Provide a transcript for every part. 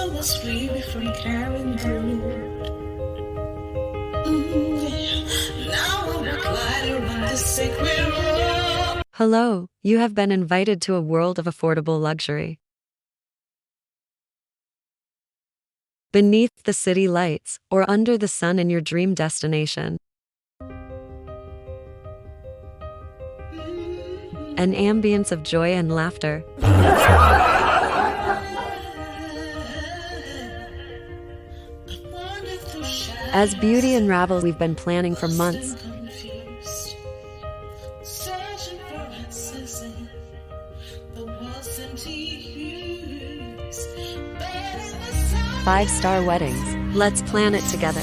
so much free before you carry through. Now I walk lighter on this sacred road. Hello, you have been invited to a world of affordable luxury. Beneath the city lights, or under the sun in your dream destination. An ambience of joy and laughter. As beauty unravels, we've been planning for months. 5-star weddings. Let's plan it together.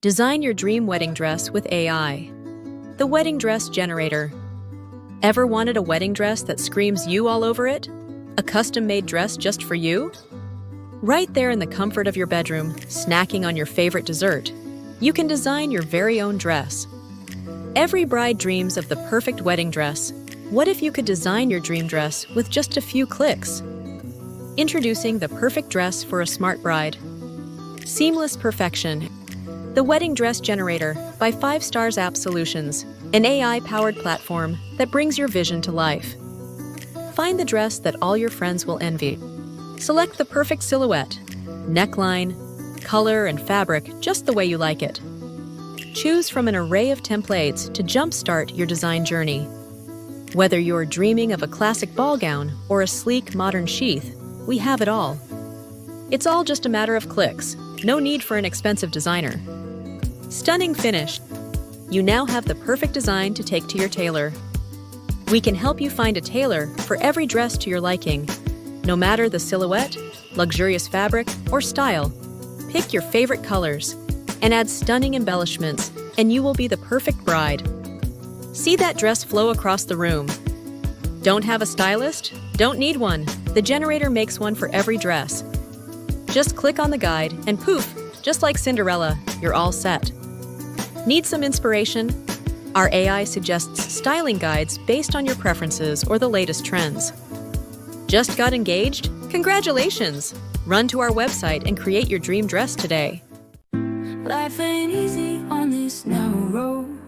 Design your dream wedding dress with AI. The Wedding Dress Generator. Ever wanted a wedding dress that screams you all over it? A custom-made dress just for you? Right there in the comfort of your bedroom, snacking on your favorite dessert, you can design your very own dress. Every bride dreams of the perfect wedding dress. What if you could design your dream dress with just a few clicks? Introducing the perfect dress for a smart bride. Seamless perfection. The Wedding Dress Generator by 5 Stars App Solutions, an AI-powered platform that brings your vision to life. Find the dress that all your friends will envy. Select the perfect silhouette, neckline, color, and fabric just the way you like it. Choose from an array of templates to jumpstart your design journey. Whether you're dreaming of a classic ball gown or a sleek, modern sheath, we have it all. It's all just a matter of clicks. No need for an expensive designer. Stunning finish. You now have the perfect design to take to your tailor. We can help you find a tailor for every dress to your liking. No matter the silhouette, luxurious fabric, or style, pick your favorite colors and add stunning embellishments, and you will be the perfect bride. See that dress flow across the room. Don't have a stylist? Don't need one. The generator makes one for every dress. Just click on the guide and poof, just like Cinderella, you're all set. Need some inspiration? Our AI suggests styling guides based on your preferences or the latest trends. Just got engaged? Congratulations! Run to our website and create your dream dress today. Life ain't easy on this narrow road.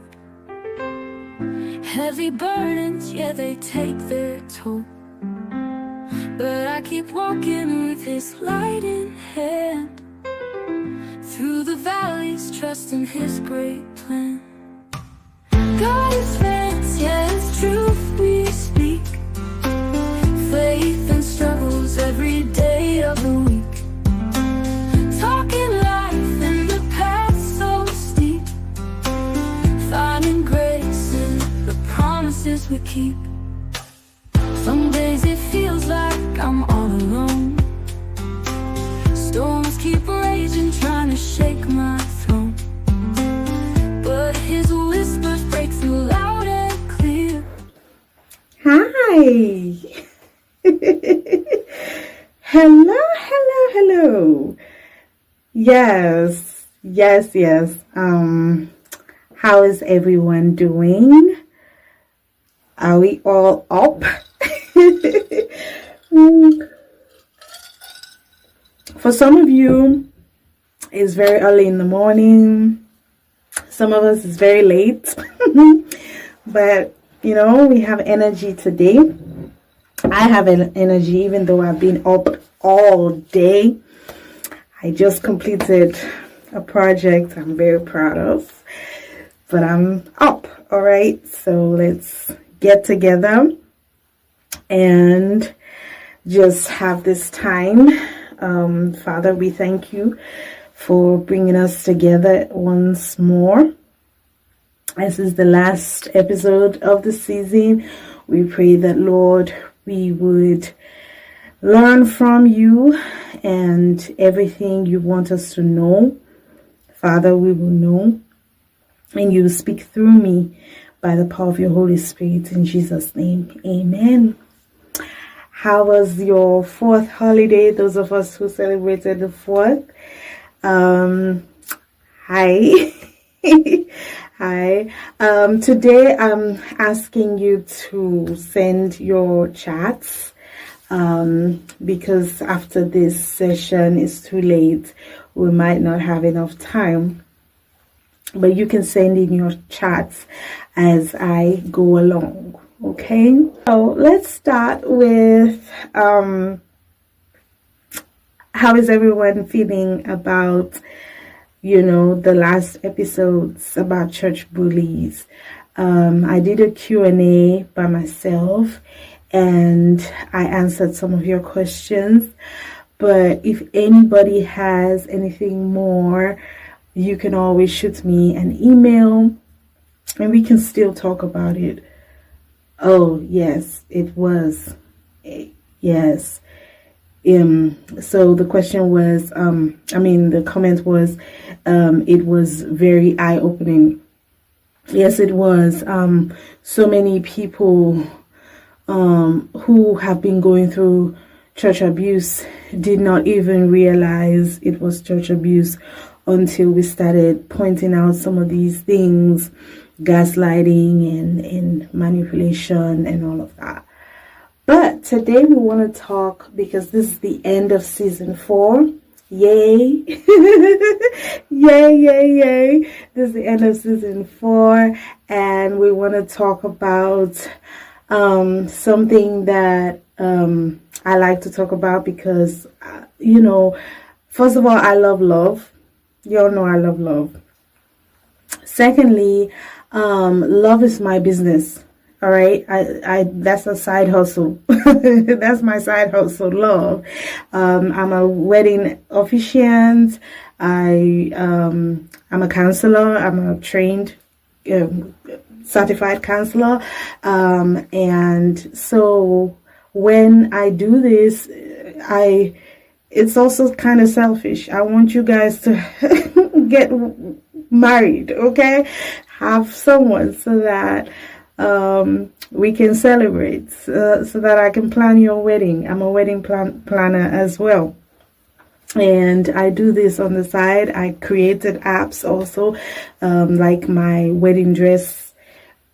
Heavy burdens, yeah, they take their toll. But I keep walking with His light in hand. Through the valleys, trusting His great plan. God is fence, yeah, His truth we speak. Faith and struggles every day of the week. Talking life in the path so steep. Finding grace in the promises we keep. Some days it feels like I'm all alone. Storms keep raging, trying to shake my throne. But His whispers break through loud and clear. Hi. Hello. Yes. How is everyone doing? Are we all up? For some of you, it's very early in the morning. Some of us is very late. But, we have energy today. I have an energy even though I've been up all day. I just completed a project I'm very proud of. But I'm up, all right? So let's get together and just have this time. Father, we thank you for bringing us together once more. This is the last episode of the season. We pray that, Lord, we would learn from you, and everything you want us to know, Father, we will know, and you will speak through me by the power of your Holy Spirit. In Jesus' name, amen. How was your 4th holiday? Those of us who celebrated the 4th. Hi. Hi. Today I'm asking you to send your chats because after this session is too late. We might not have enough time. But you can send in your chats as I go along. Okay, so let's start with how is everyone feeling about, the last episodes about church bullies. I did a Q&A by myself and I answered some of your questions, but if anybody has anything more, you can always shoot me an email and we can still talk about it. Oh, yes, it was. Yes. So the question was, the comment was, it was very eye-opening. Yes, it was. So many people who have been going through church abuse did not even realize it was church abuse until we started pointing out some of these things, gaslighting and manipulation and all of that. But today we want to talk, because this is the end of season 4. Yay. Yay, yay, yay. This is the end of season 4, and we want to talk about something that I like to talk about because, first of all, I love love. You all know I love love. Secondly, love is my business. All right. I that's a side hustle. That's my side hustle, love. I'm a wedding officiant. I'm a counselor. I'm a trained, certified counselor. And so when I do this, it's also kind of selfish. I want you guys to get married, okay? Have someone so that we can celebrate, so that I can plan your wedding. I'm a wedding planner as well. And I do this on the side. I created apps also, like my wedding dress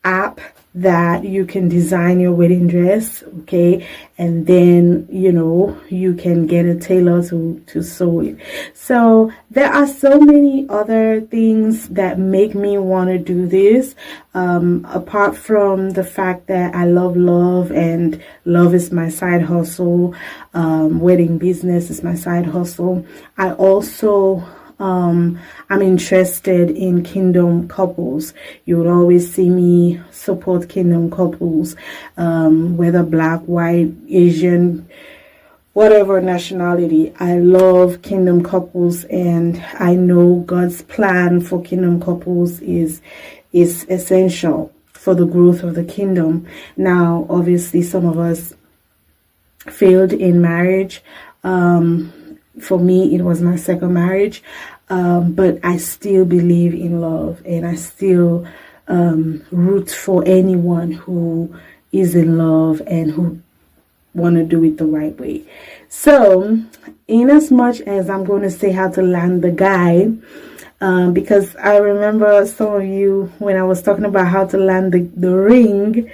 app, that you can design your wedding dress, okay, and then you can get a tailor to sew it. So there are so many other things that make me want to do this, apart from the fact that I love love, and love is my side hustle. Wedding business is my side hustle. I also I'm interested in kingdom couples. You would always see me support kingdom couples, whether black, white, Asian, whatever nationality. I love kingdom couples, and I know God's plan for kingdom couples is essential for the growth of the kingdom. Now, obviously, some of us failed in marriage. For me, it was my second marriage, but I still believe in love, and I still root for anyone who is in love and who want to do it the right way. So, in as much as I'm going to say how to land the guy, because I remember some of you, when I was talking about how to land the ring,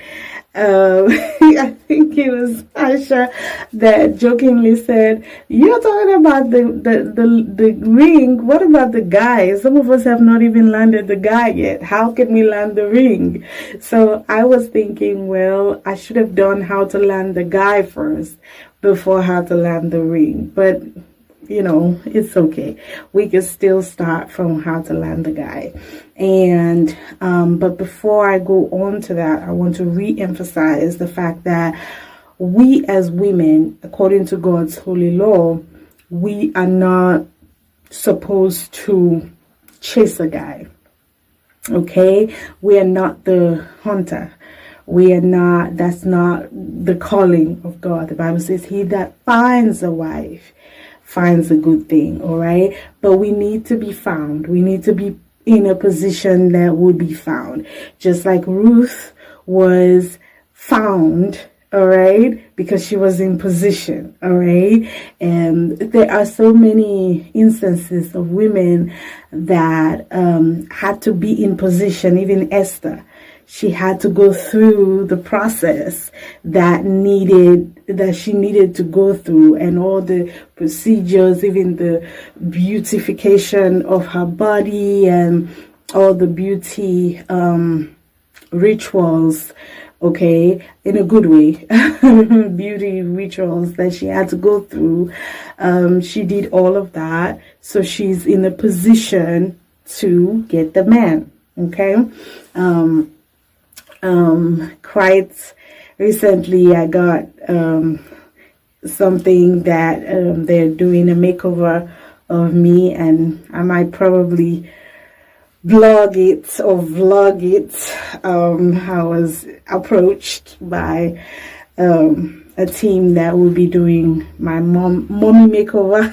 I think it was Aisha that jokingly said, "You're talking about the ring. What about the guy? Some of us have not even landed the guy yet. How can we land the ring?" So I was thinking, well, I should have done how to land the guy first before how to land the ring. But it's okay. We can still start from how to land the guy. And but before I go on to that, I want to re-emphasize the fact that we as women, according to God's holy law, we are not supposed to chase a guy. Okay? We are not the hunter. We are not, that's not the calling of God. The Bible says, he that finds a wife finds a good thing, all right? But we need to be found. We need to be in a position that would be found. Just like Ruth was found, all right, because she was in position, all right? And there are so many instances of women that had to be in position. Even Esther, she had to go through the process that she needed to go through, and all the procedures, even the beautification of her body and all the beauty rituals, okay, in a good way, beauty rituals that she had to go through. She did all of that, so she's in a position to get the man, okay? Quite recently I got something that they're doing a makeover of me, and I might probably blog it or vlog it. I was approached by a team that will be doing my mommy makeover.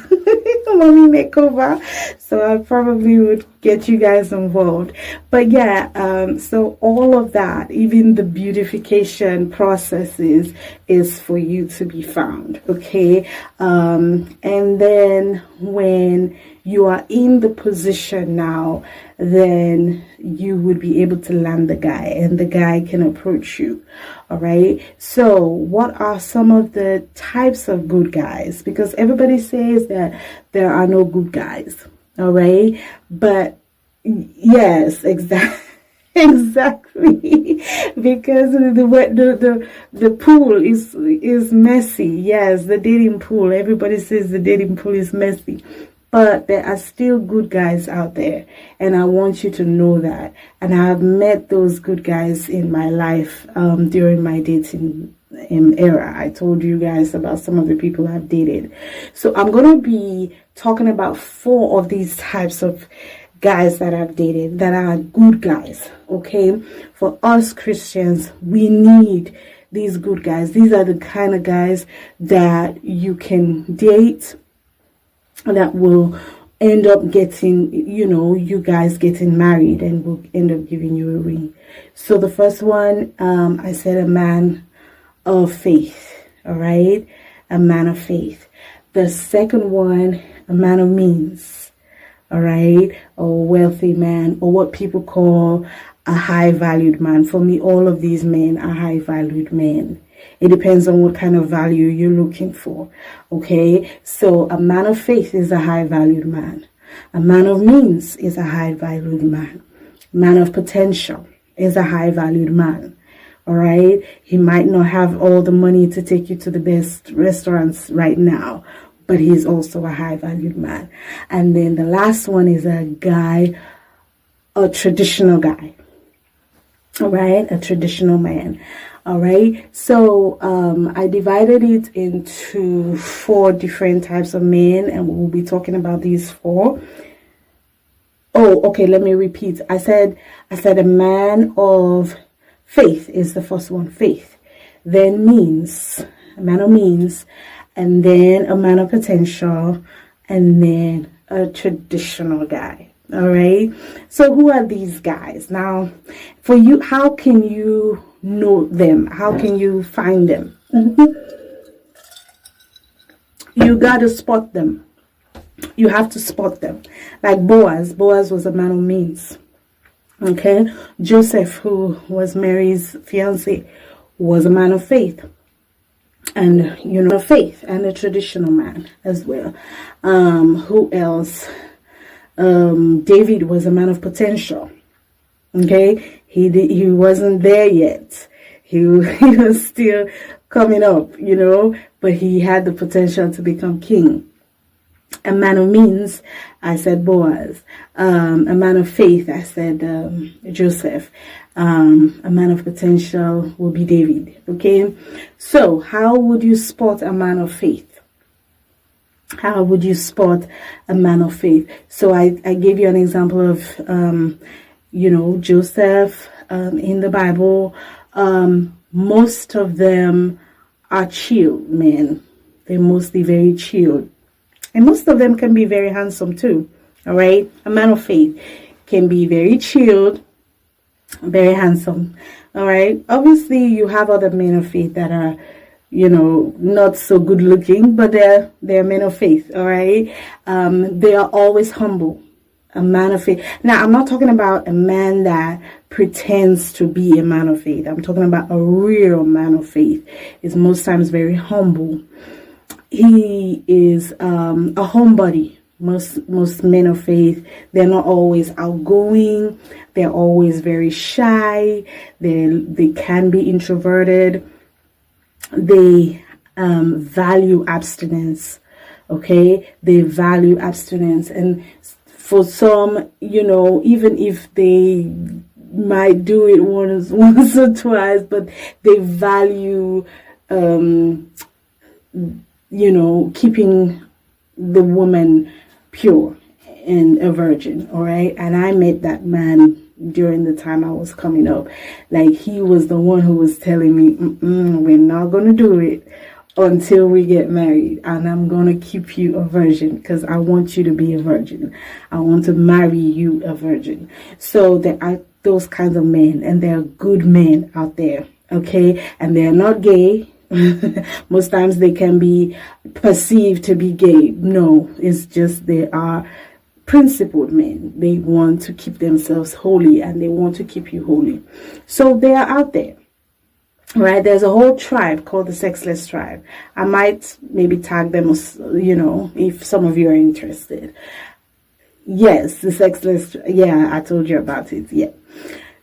Mommy makeover, so I probably would get you guys involved. But yeah, so all of that, even the beautification processes, is for you to be found, okay? And then when you are in the position now, then you would be able to land the guy, and the guy can approach you. All right, so what are some of the types of good guys? Because everybody says that there are no good guys, all right? But yes, exactly. Exactly, because the pool is messy. Yes, the dating pool. Everybody says the dating pool is messy, but there are still good guys out there, and I want you to know that. And I have met those good guys in my life during my dating era. I told you guys about some of the people I've dated. So I'm going to be talking about 4 of these types of guys that I've dated that are good guys, okay? For us Christians, we need these good guys. These are the kind of guys that you can date, that will end up getting, you guys getting married, and will end up giving you a ring. So the first one, I said a man of faith, all right? A man of faith. The second one, a man of means, all right? A wealthy man, or what people call a high-valued man. For me, all of these men are high-valued men. It depends on what kind of value you're looking for, okay? So a man of faith is a high-valued man. A man of means is a high-valued man. A man of potential is a high-valued man, all right? He might not have all the money to take you to the best restaurants right now, but he's also a high-valued man. And then the last one is a traditional guy, all right? A traditional man. All right, so I divided it into 4 different types of men, and we'll be talking about these 4. Oh, okay, let me repeat. I said a man of faith is the first one, faith. Then means, a man of means, and then a man of potential, and then a traditional guy. All right, so who are these guys? Now, for you, how can you know them? How can you find them? You got to spot them. You have to spot them. Like Boaz. Boaz was a man of means. Okay. Joseph, who was Mary's fiance, was a man of faith. And, faith, and a traditional man as well. Who else? David was a man of potential. Okay. He wasn't there yet. He was still coming up, but he had the potential to become king. A man of means, I said Boaz. A man of faith, I said Joseph. A man of potential will be David. Okay, so how would you spot a man of faith? How would you spot a man of faith? So I gave you an example of Joseph in the Bible, Most of them are chilled men. They're mostly very chilled. And most of them can be very handsome too. All right. A man of faith can be very chilled, very handsome. All right. Obviously, you have other men of faith that are, not so good looking, but they're men of faith. All right. They are always humble. A man of faith. Now, I'm not talking about a man that pretends to be a man of faith. I'm talking about a real man of faith. Is most times very humble. He is a homebody. Most men of faith, they're not always outgoing. They're always very shy. They can be introverted. They value abstinence. Okay, they value abstinence, and for some, even if they might do it once or twice, but they value, keeping the woman pure and a virgin. All right. And I met that man during the time I was coming up. Like, he was the one who was telling me, we're not going to do it until we get married, and I'm going to keep you a virgin because I want you to be a virgin. I want to marry you a virgin. So there are those kinds of men, and there are good men out there. Okay. And they're not gay. Most times they can be perceived to be gay. No, it's just they are principled men. They want to keep themselves holy, and they want to keep you holy. So they are out there. Right? There's a whole tribe called the sexless tribe. I might maybe tag them, if some of you are interested. Yes, the sexless. Yeah, I told you about it. Yeah.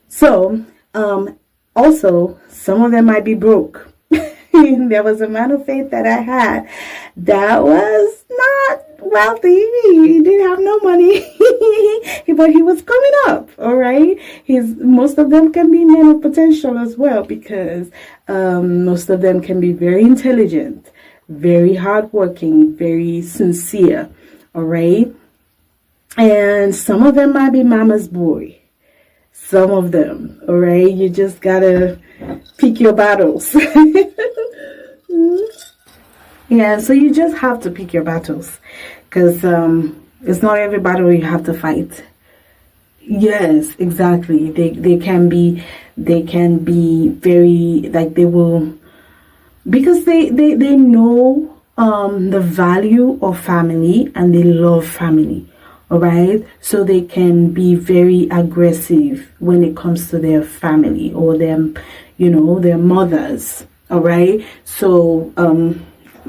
So, also, some of them might be broke. There was a man of faith that I had that was not wealthy. He didn't have no money, but he was coming up. All right. Most of them can be men of potential as well, because most of them can be very intelligent, very hardworking, very sincere. All right. And some of them might be mama's boy. Some of them. All right. You just gotta pick your battles. Yeah, so you just have to pick your battles, because it's not every battle you have to fight. Yes, exactly. They can be very, like, they will, because they know the value of family, and they love family. All right, so they can be very aggressive when it comes to their family or them, their mothers. All right, so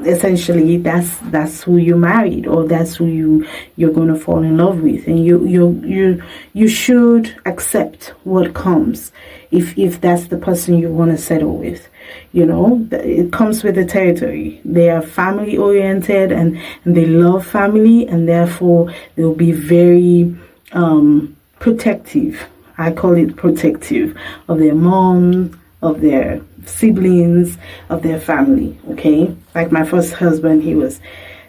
essentially that's who you married, or that's who you're going to fall in love with, and you should accept what comes if that's the person you want to settle with. It comes with the territory. They are family oriented, and they love family, and therefore they'll be very protective. I call it protective of their mom, of their siblings, of their family. Okay, like my first husband, he was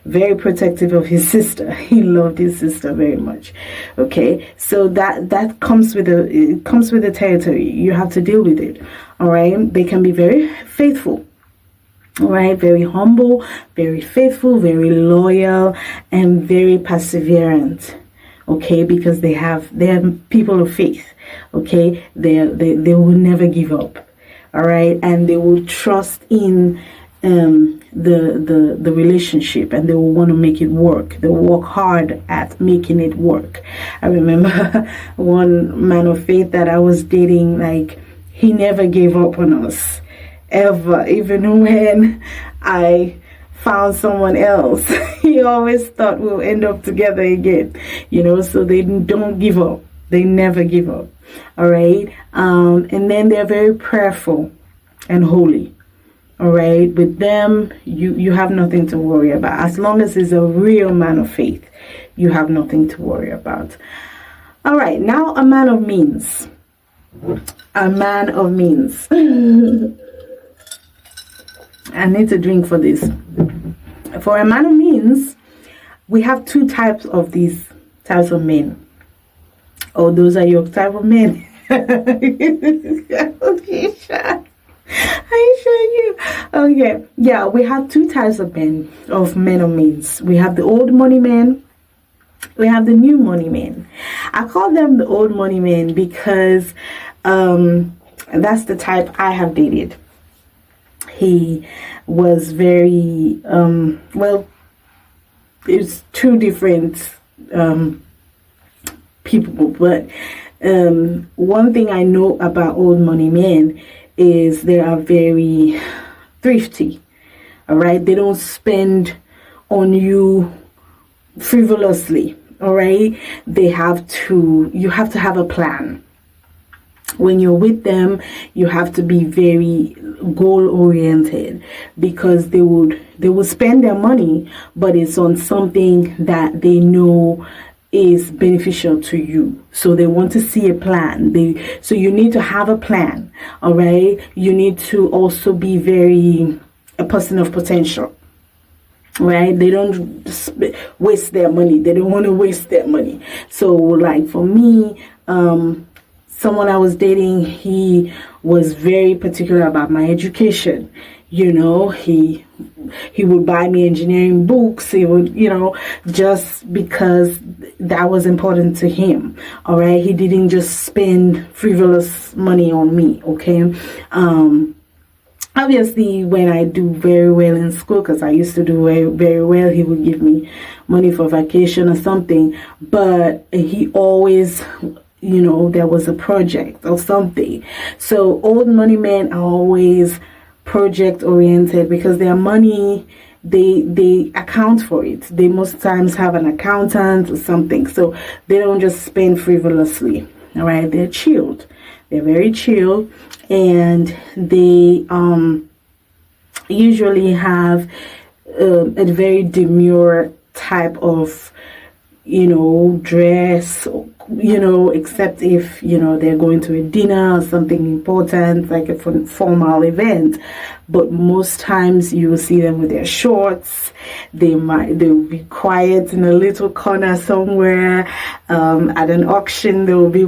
very protective of his sister. He loved his sister very much. Okay, so that comes with the territory. You have to deal with it. All right, they can be very faithful. All right, very humble, very faithful, very loyal, and very perseverant. Okay, because they're people of faith. Okay, they will never give up. All right, and they will trust in the relationship, and they will want to make it work. They will work hard at making it work. I remember one man of faith that I was dating, like, he never gave up on us, ever. Even when I found someone else, he always thought we'll end up together again, so they don't give up. They never give up. All right. And then they're very prayerful and holy. All right. With them, you have nothing to worry about. As long as it's a real man of faith, you have nothing to worry about. All right. Now, a man of means. A man of means. I need to drink for this. For a man of means, we have two types of these types of men. Oh, those are your type of men. Okay, sure. I show you. Okay, yeah, we have two types of men or means. We have the old money man. We have the new money man. I call them the old money man because that's the type I have dated. He was very well. It's two different people, but one thing I know about old money men is they are very thrifty. All right, they don't spend on you frivolously. All right, you have to have a plan. When you're with them, you have to be very goal oriented, because they will spend their money, but it's on something that they know is beneficial to you. So they want to see a plan. So you need to have a plan. All right, you need to also be a person of potential. Right, they don't waste their money. They don't want to waste their money. So like for me, someone I was dating, he was very particular about my education. You know, he would buy me engineering books. He would, just because that was important to him. All right, he didn't just spend frivolous money on me. Okay. Obviously, when I do very well in school, because I used to do very, very well, he would give me money for vacation or something. But he always, there was a project or something. So old money men are always project oriented, because their money, they account for it. They most times have an accountant or something. So they don't just spend frivolously. All right, they're chilled. They're very chill, and they usually have a very demure type of, dress, except if, they're going to a dinner or something important, like a formal event. But most times you will see them with their shorts. They'll be quiet in a little corner somewhere. At an auction, they will be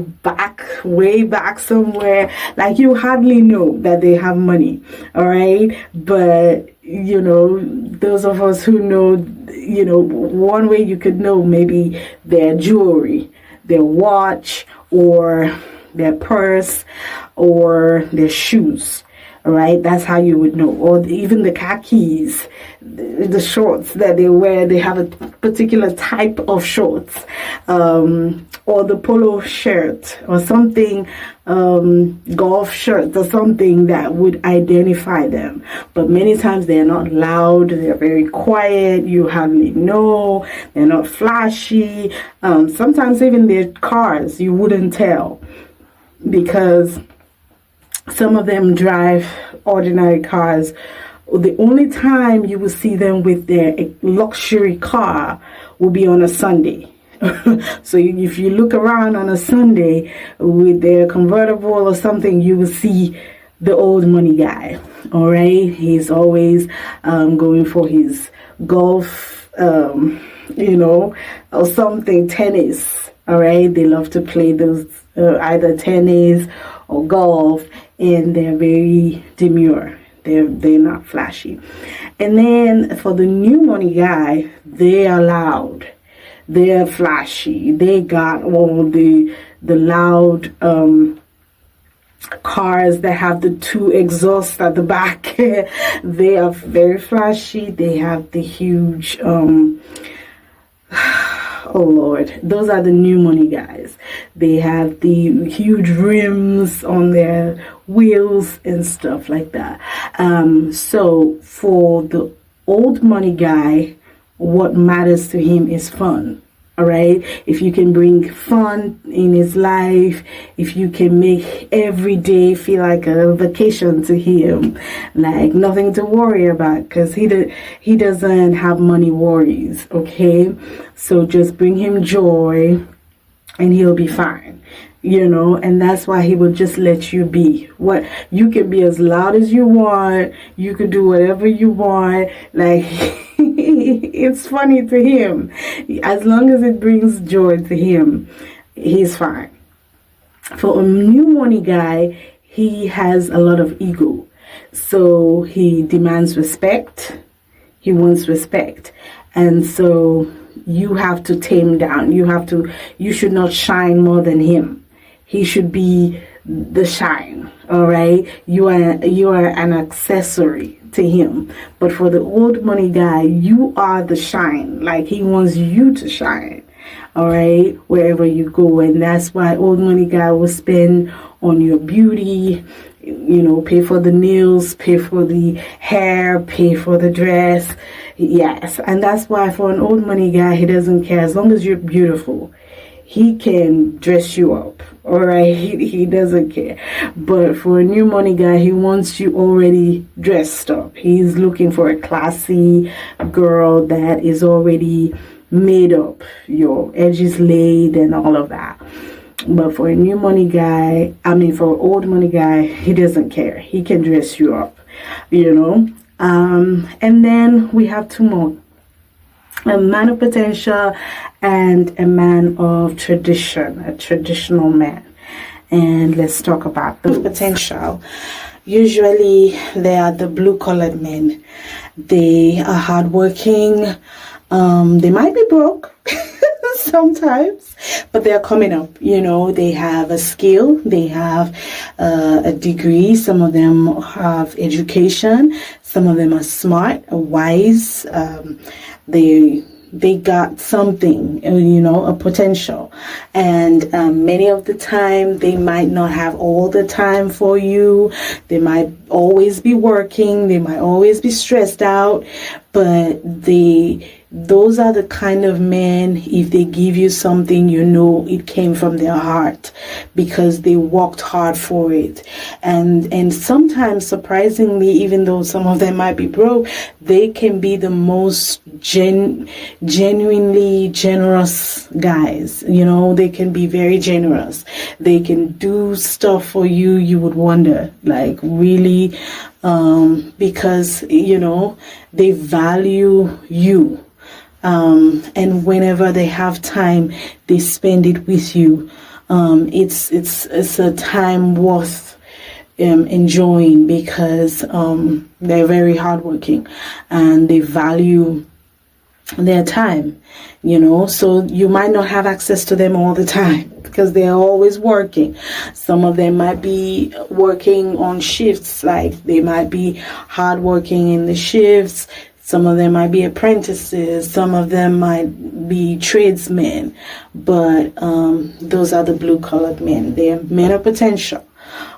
way back somewhere. Like, you hardly know that they have money. All right. But, those of us who know, one way you could know, maybe their jewelry, their watch, or their purse, or their shoes. All right, that's how you would know. Or even the khakis, the shorts that they wear, they have a particular type of shorts, or the polo shirt or something, golf shirt or something that would identify them. But many times they're not loud, they're very quiet, you hardly know, they're not flashy. Sometimes even their cars, you wouldn't tell, because some of them drive ordinary cars. The only time you will see them with their luxury car will be on a Sunday. So if you look around on a Sunday with their convertible or something, you will see the old money guy. All right, he's always going for his golf, or something, tennis. All right, they love to play those either tennis or golf, and they're very demure. They're not flashy. And then for the new money guy, they are loud. They're flashy. They got all the loud cars that have the two exhausts at the back. They are very flashy. They have the huge oh Lord, those are the new money guys. They have the huge rims on their wheels and stuff like that. So for the old money guy, what matters to him is fun. All right, if you can bring fun in his life, if you can make every day feel like a vacation to him, like nothing to worry about, because he doesn't have money worries. Okay, so just bring him joy and he'll be fine, and that's why he will just let you be. What you can be as loud as you want, you could do whatever you want, like it's funny to him. As long as it brings joy to him, he's fine. For a new money guy, he has a lot of ego. So he demands respect. He wants respect. And so you have to tame down. You should not shine more than him. He should be the shine. All right. You are an accessory to him. But for the old money guy, you are the shine. Like, he wants you to shine. All right, wherever you go. And that's why old money guy will spend on your beauty, pay for the nails, pay for the hair, pay for the dress. Yes. And that's why for an old money guy, he doesn't care. As long as you're beautiful, he can dress you up. All right, he doesn't care. But for a new money guy, he wants you already dressed up. He's looking for a classy girl that is already made up, your edges laid and all of that. But for a new money guy, for an old money guy, he doesn't care. He can dress you up, and then we have two more: a man of potential and a man of tradition, a traditional man. And let's talk about the potential. Usually they are the blue-collared men. They are hardworking. They might be broke sometimes, but they're coming up. They have a skill, they have a degree. Some of them have education. Some of them are smart, wise. They got something, a potential. And many of the time, they might not have all the time for you. They might always be working. They might always be stressed out. But those are the kind of men, if they give you something, it came from their heart because they worked hard for it. And sometimes, surprisingly, even though some of them might be broke, they can be the most genuinely generous guys. They can be very generous. They can do stuff for you. You would wonder, like, really, because, they value you. And whenever they have time, they spend it with you. It's a time worth enjoying because they're very hardworking and they value their time. So you might not have access to them all the time because they're always working. Some of them might be working on shifts, like they might be hardworking in the shifts. Some of them might be apprentices. Some of them might be tradesmen. But those are the blue-collared men. They're men of potential.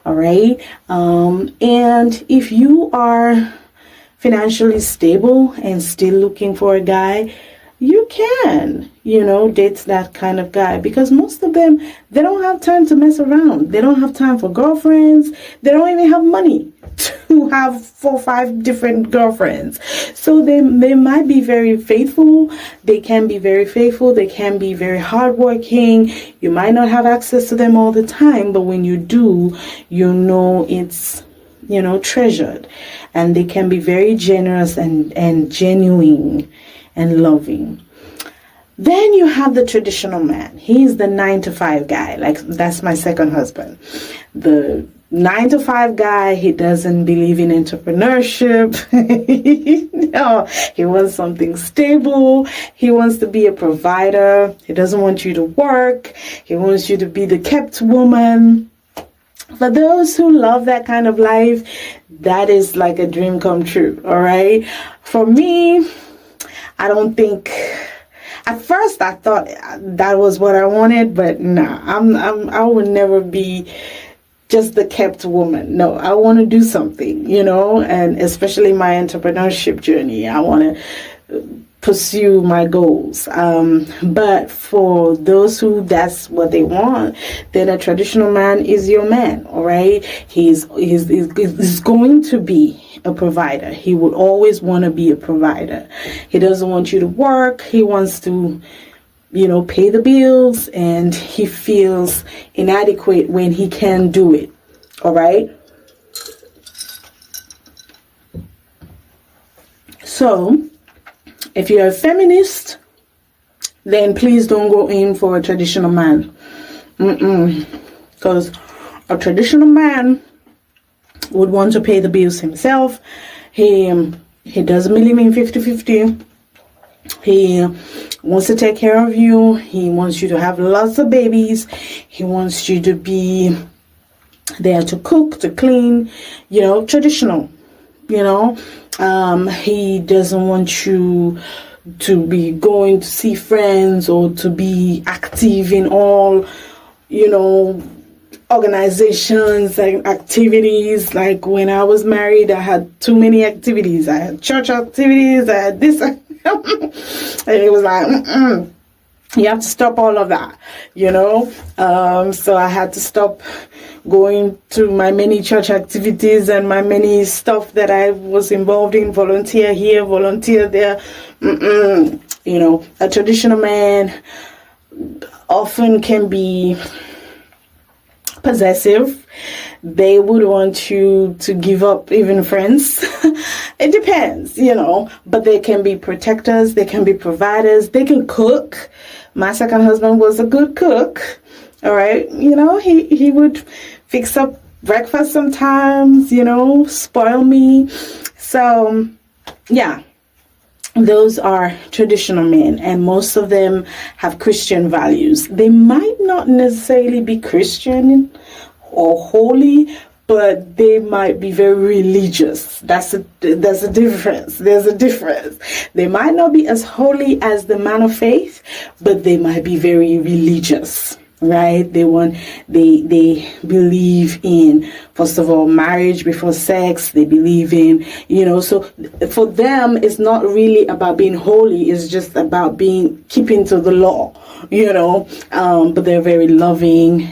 All right. And if you are financially stable and still looking for a guy, you can, date that kind of guy, because most of them, they don't have time to mess around. They don't have time for girlfriends. They don't even have money to have 4 or 5 different girlfriends. So they might be very faithful. They can be very faithful. They can be very hardworking. You might not have access to them all the time, but when you do, it's treasured. And they can be very generous and genuine and loving. Then you have the traditional man. He's the 9-to-5 guy. Like, that's my second husband. The 9-to-5 guy, he doesn't believe in entrepreneurship. No, he wants something stable. He wants to be a provider. He doesn't want you to work. He wants you to be the kept woman. For those who love that kind of life, that is like a dream come true. All right. For me, I don't think. At first, I thought that was what I wanted, but no, I would never be just the kept woman. No, I want to do something, and especially my entrepreneurship journey. I want to pursue my goals. But for those who that's what they want, then a traditional man is your man. All right. He's going to be a provider. He would always want to be a provider. He doesn't want you to work. He wants to, pay the bills, and he feels inadequate when he can do it. All right. So, if you're a feminist, then please don't go in for a traditional man. Because Because a traditional man would want to pay the bills himself. He doesn't believe in 50-50. He wants to take care of you. He wants you to have lots of babies. He wants you to be there to cook, to clean, traditional, he doesn't want you to be going to see friends or to be active in all, organizations and activities. Like when I was married, I had too many activities. I had church activities, I had this, and it was like, you have to stop all of that, so I had to stop going to my many church activities and my many stuff that I was involved in, volunteer here, volunteer there. A traditional man often can be possessive. They would want you to give up even friends. It depends, but they can be protectors, they can be providers, they can cook. My second husband was a good cook. All right. He would fix up breakfast sometimes, spoil me. So, yeah, those are traditional men, and most of them have Christian values. They might not necessarily be Christian or holy, but they might be very religious. There's a difference. There's a difference. They might not be as holy as the man of faith, but they might be very religious, right? They believe in, first of all, marriage before sex. They believe in, so for them, it's not really about being holy. It's just about keeping to the law, but they're very loving.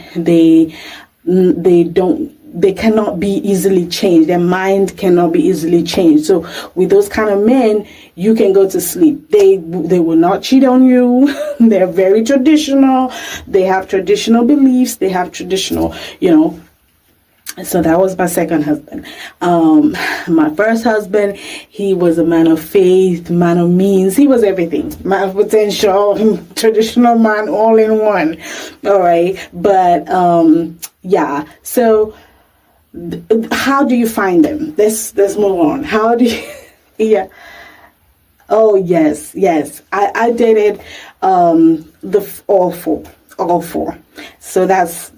They cannot be easily changed. Their mind cannot be easily changed. So with those kind of men, you can go to sleep. They will not cheat on you. They're very traditional. They have traditional beliefs. They have traditional, So that was my second husband. My first husband, he was a man of faith, man of means. He was everything. Man of potential, traditional man, all in one. All right. But, yeah. So how do you find them? Let's move on. How do you, yeah. Oh, yes. I dated, all four. So that's,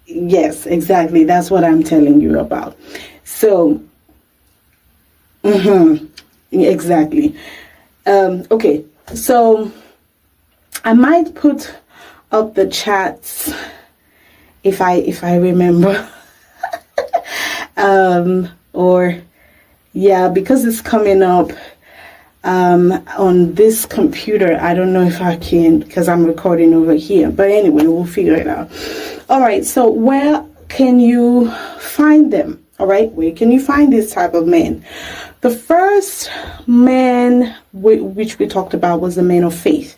yes, exactly. That's what I'm telling you about. So, exactly. Okay. So I might put up the chats if I remember. Because it's coming up on this computer. I don't know if I can, because I'm recording over here, but anyway, we'll figure it out. All right, so where can you find them? All right, where can you find this type of men? The first man which we talked about was the man of faith.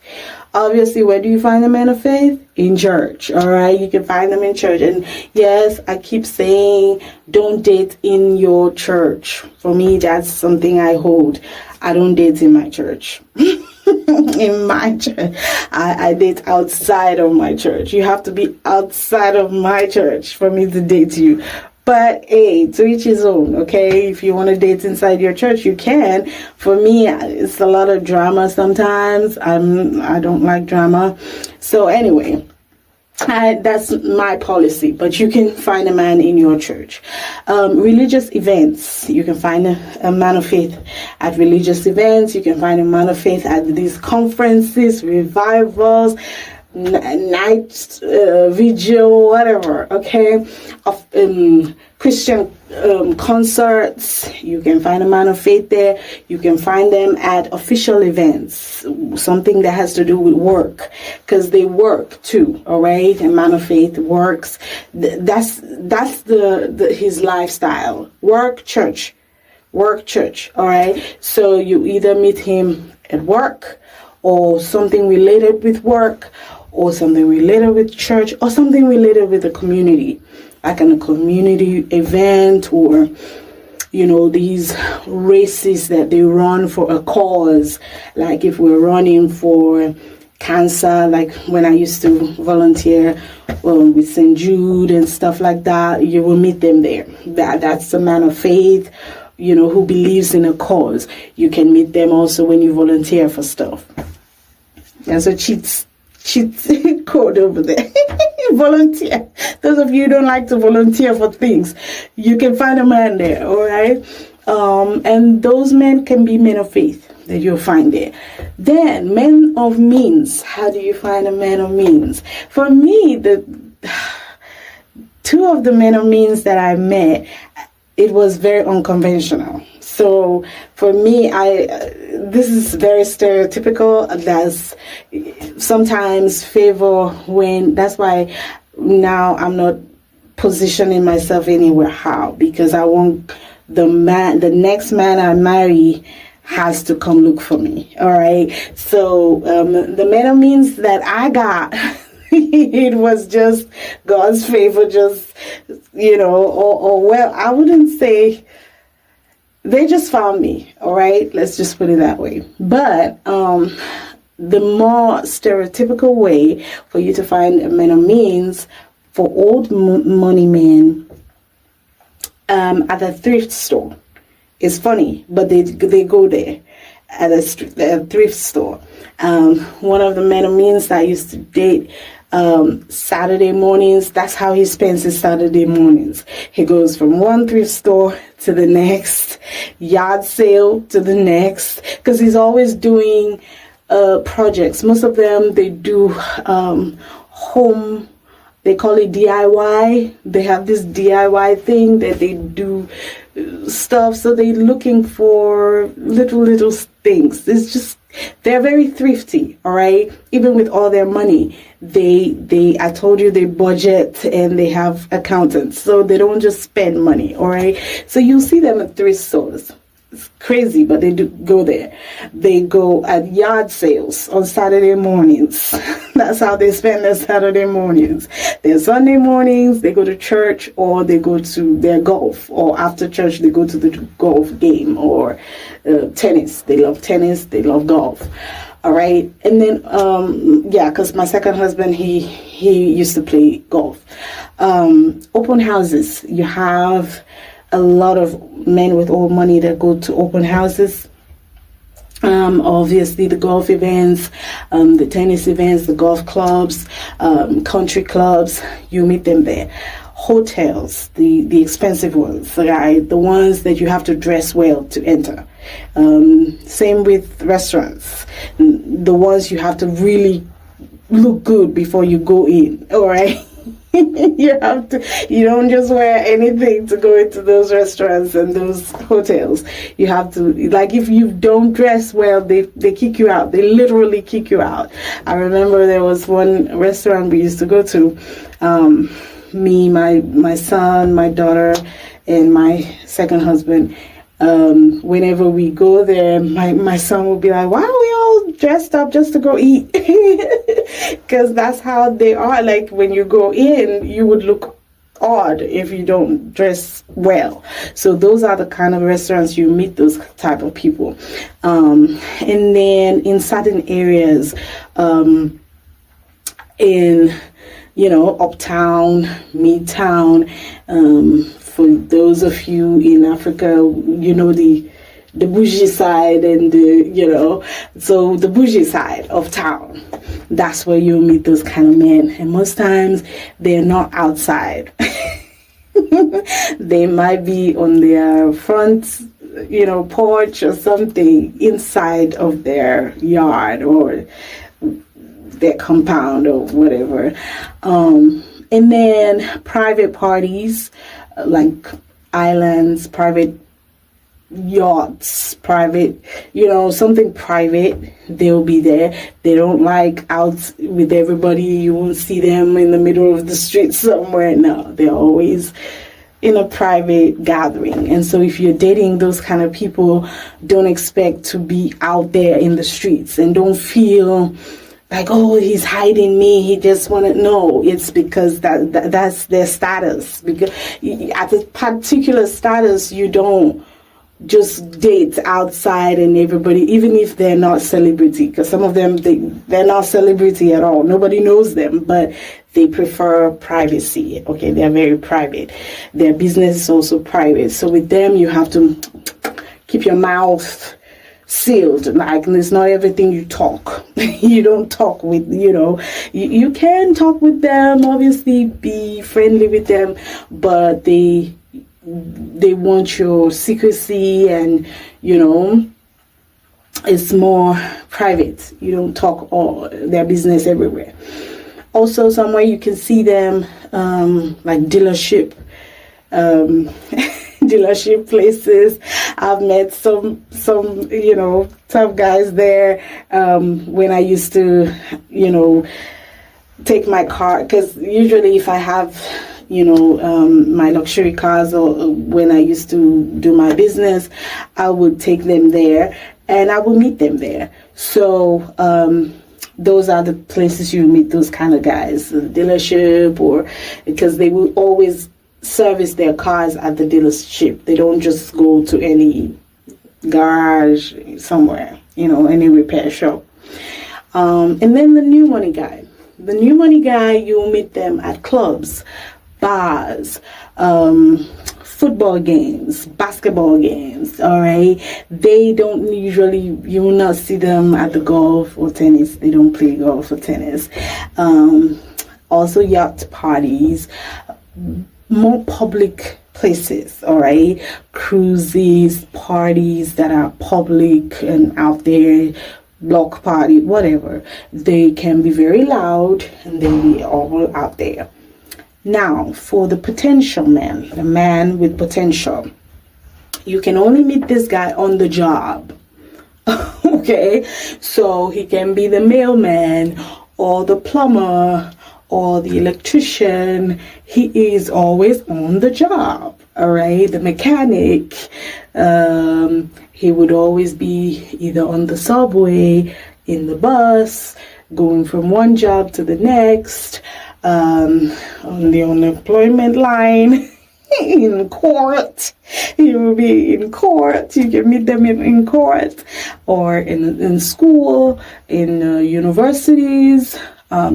Obviously, where do you find the man of faith? In church. All right, you can find them in church. And yes, I keep saying don't date in your church. For me, that's something I hold. I don't date in my church. In my church, I date outside of my church. You have to be outside of my church for me to date you. But hey, to each his own, okay? If you want to date inside your church, you can. For me, it's a lot of drama sometimes. I don't like drama. So anyway, that's my policy. But you can find a man in your church. Religious events, you can find a man of faith at religious events. You can find a man of faith at these conferences, revivals, night vigil, whatever, okay, of Christian concerts. You can find a man of faith there. You can find them at official events, something that has to do with work, because they work too. All right, a man of faith works. That's his lifestyle. Work, church. All right, so you either meet him at work, or something related with work, or something related with church, or something related with the community, like in a community event, or these races that they run for a cause. Like if we're running for cancer, like when I used to volunteer with St. Jude and stuff like that. You will meet them there. That's a man of faith, who believes in a cause. You can meet them also when you volunteer for stuff. There's a cheat code over there. Volunteer. Those of you who don't like to volunteer for things, you can find a man there, all right? And those men can be men of faith that you'll find there. Then, men of means. How do you find a man of means? For me, the two of the men of means that I met, it was very unconventional. So for me, this is very stereotypical. That's sometimes favor when, that's why now I'm not positioning myself anywhere. How? Because I want the next man I marry has to come look for me. All right. So the men of means that I got, it was just God's favor, just, or well, I wouldn't say, they just found me. All right. Let's just put it that way. But the more stereotypical way for you to find a man of means for old money men at a thrift store. It's funny, but they go there at a thrift store. One of the men of means that I used to date, Saturday mornings, that's how he spends his Saturday mornings. He goes from one thrift store to the next, yard sale to the next, because he's always doing projects. Most of them, they do home, they call it DIY. They have this DIY thing that they do stuff. So they're looking for little things. It's just, they're very thrifty, all right? Even with all their money, I told you they budget and they have accountants. So they don't just spend money, all right? So you'll see them at thrift stores. It's crazy, but they do go there. They go at yard sales on Saturday mornings. That's how they spend their Saturday mornings. Their Sunday mornings, they go to church or they go to their golf. Or after church, they go to the golf game or tennis. They love tennis. They love golf. All right. And then, because my second husband, he used to play golf. Open houses. You have a lot of men with old money that go to open houses. Obviously the golf events, the tennis events, the golf clubs, country clubs, you meet them there. Hotels, the expensive ones, right? The ones that you have to dress well to enter. Same with restaurants, the ones you have to really look good before you go in, all right? You don't just wear anything to go into those restaurants and those hotels. You have to, like, if you don't dress well, they kick you out. They literally kick you out. I remember there was one restaurant we used to go to, me, my son, my daughter, and my second husband. Whenever we go there, my son will be like, why are we all dressed up just to go eat? Because that's how they are. Like, when you go in, you would look odd if you don't dress well. So those are the kind of restaurants you meet those type of people. And then in certain areas, in uptown, midtown, for those of you in Africa, the bougie side and so the bougie side of town, that's where you'll meet those kind of men. And most times they're not outside. They might be on their front, porch or something inside of their yard or their compound or whatever. And then private parties, like islands, private yachts, private, something private, they'll be there. They don't like out with everybody. You won't see them in the middle of the street somewhere. No, they're always in a private gathering. And so if you're dating those kind of people, don't expect to be out there in the streets and don't feel like, oh, he's hiding me. He just want to know. It's because that's their status. Because at a particular status, you don't just date outside and everybody, even if they're not celebrity, because some of them, they're not celebrity at all. Nobody knows them, but they prefer privacy. Okay, they're very private. Their business is also private. So with them, you have to keep your mouth sealed. Like, it's not everything you talk. You don't talk with, you can talk with them, obviously be friendly with them, but they want your secrecy, and it's more private. You don't talk all their business everywhere. Also, somewhere you can see them, like dealership dealership places. I've met some tough guys there when I used to take my car, because usually if I have my luxury cars, or when I used to do my business, I would take them there and I would meet them there. So those are the places you meet those kind of guys, the dealership, or because they will always service their cars at the dealership. They don't just go to any garage somewhere, any repair shop. And then the new money guy. The new money guy, you'll meet them at clubs, bars, football games, basketball games, all right? They don't usually, you will not see them at the golf or tennis. They don't play golf or tennis. Also yacht parties, more public places, all right? Cruises, parties that are public and out there, block party, whatever. They can be very loud and they'll be all out there. Now, for the potential man, the man with potential, you can only meet this guy on the job. Okay? So he can be the mailman or the plumber or the electrician. He is always on the job. All right? The mechanic. He would always be either on the subway, in the bus, going from one job to the next, on the unemployment line, in court. He will be in court. You can meet them in court, or in school, in universities,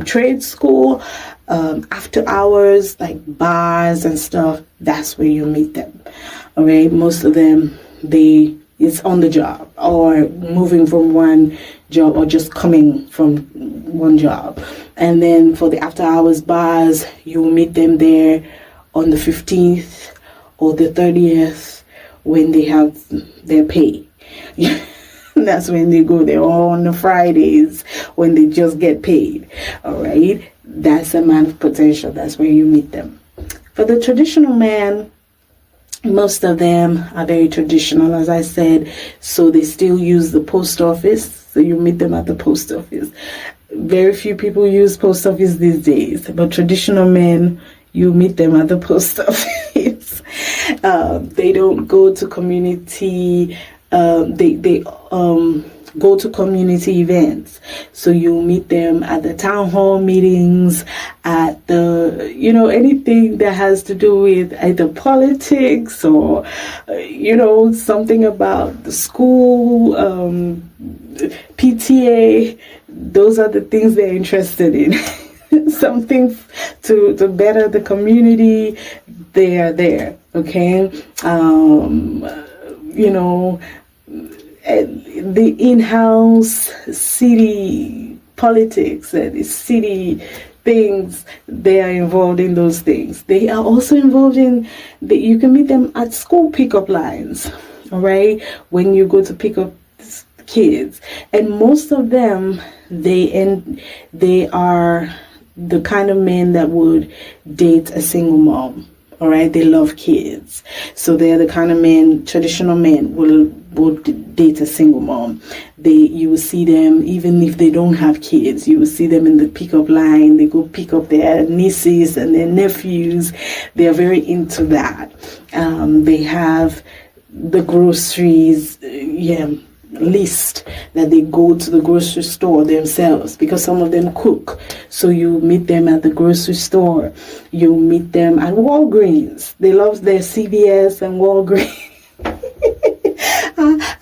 trade school, after hours, like bars and stuff. That's where you meet them. All right, most of them, it's on the job, or moving from one job, or just coming from one job. And then for the after hours bars, you will meet them there on the 15th or the 30th when they have their pay. That's when they go there, or on the Fridays when they just get paid. All right, that's a man of potential. That's where you meet them. For the traditional man, most of them are very traditional, as I said, so they still use the post office. So you meet them at the post office. Very few people use post office these days, but traditional men, you meet them at the post office. They don't go to community. They go to community events. So you meet them at the town hall meetings, at the, anything that has to do with either politics or, something about the school, PTA. Those are the things they're interested in. Something to better the community. They are there. Okay. The in-house city politics and the city things, they are involved in those things. They are also involved in, you can meet them at school pickup lines, all right, when you go to pick up kids. And most of them, they are the kind of men that would date a single mom. All right, they love kids, so they're the kind of men. Traditional men will date a single mom. You will see them even if they don't have kids. You will see them in the pickup line. They go pick up their nieces and their nephews. They are very into that. They have the groceries, list that they go to the grocery store themselves, because some of them cook. So you meet them at the grocery store. You meet them at Walgreens. They love their CVS and Walgreens.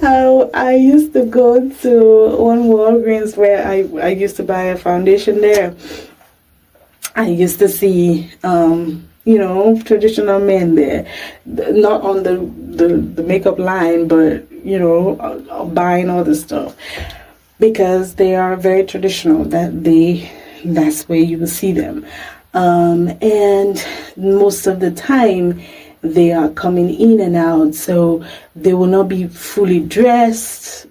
I used to go to one Walgreens where I used to buy a foundation there. I used to see, traditional men there, not on the makeup line, but, buying all this stuff because they are very traditional. That's where you will see them. And most of the time they are coming in and out, so they will not be fully dressed,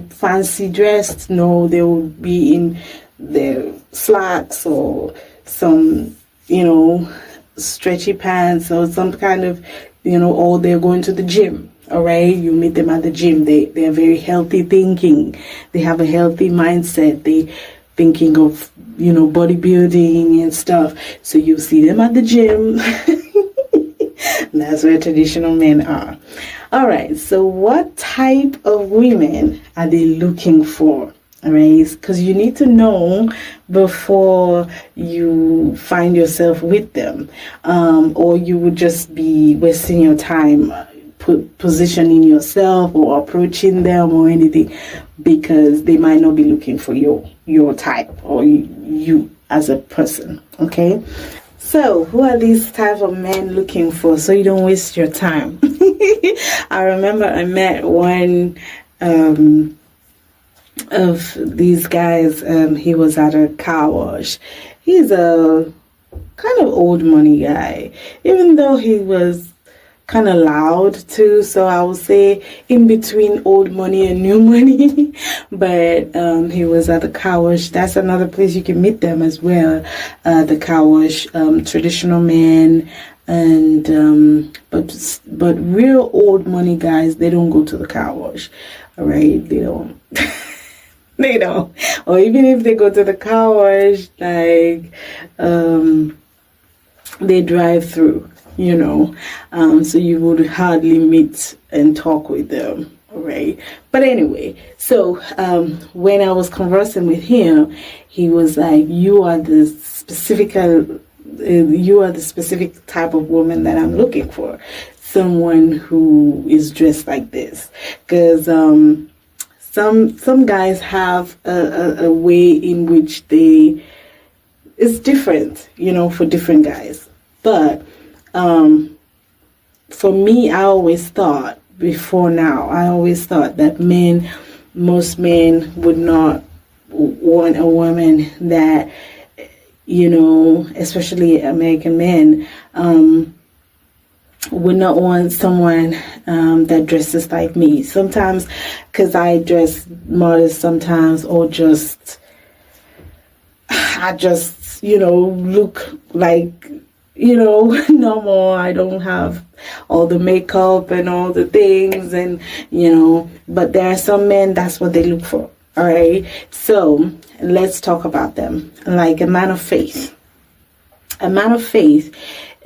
fancy dressed. No, they will be in their slacks or some, stretchy pants or some kind of, or they're going to the gym. All right, you meet them at the gym. They're very healthy thinking. They have a healthy mindset. They thinking of, bodybuilding and stuff. So you see them at the gym. That's where traditional men are. All right, so what type of women are they looking for? All right, because you need to know before you find yourself with them, or you would just be wasting your time positioning yourself or approaching them or anything, because they might not be looking for your type or you as a person. Okay, so who are these type of men looking for, so you don't waste your time? I remember I met one of these guys. He was at a car wash. He's a kind of old money guy, even though he was kind of loud too, so I would say in between old money and new money. But he was at the car wash. That's another place you can meet them as well, the car wash. Traditional men, and but real old money guys, they don't go to the car wash. All right, they don't. They don't. Or even if they go to the car wash, like they drive through, so you would hardly meet and talk with them. All right. But anyway, so when I was conversing with him, he was like, you are the specific type of woman that I'm looking for. Someone who is dressed like this. Because some guys have a way in which it's different, for different guys. But for me, I always thought that most men would not want a woman that, especially American men, would not want someone that dresses like me. Sometimes, because I dress modest sometimes, or I just look like, normal. I don't have all the makeup and all the things, and but there are some men, that's what they look for. All right, so let's talk about them. Like a man of faith. A man of faith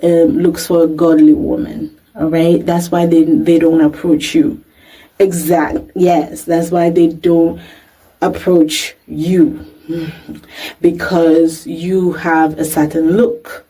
looks for a godly woman. All right, that's why they don't approach you. Yes, that's why they don't approach you, because you have a certain look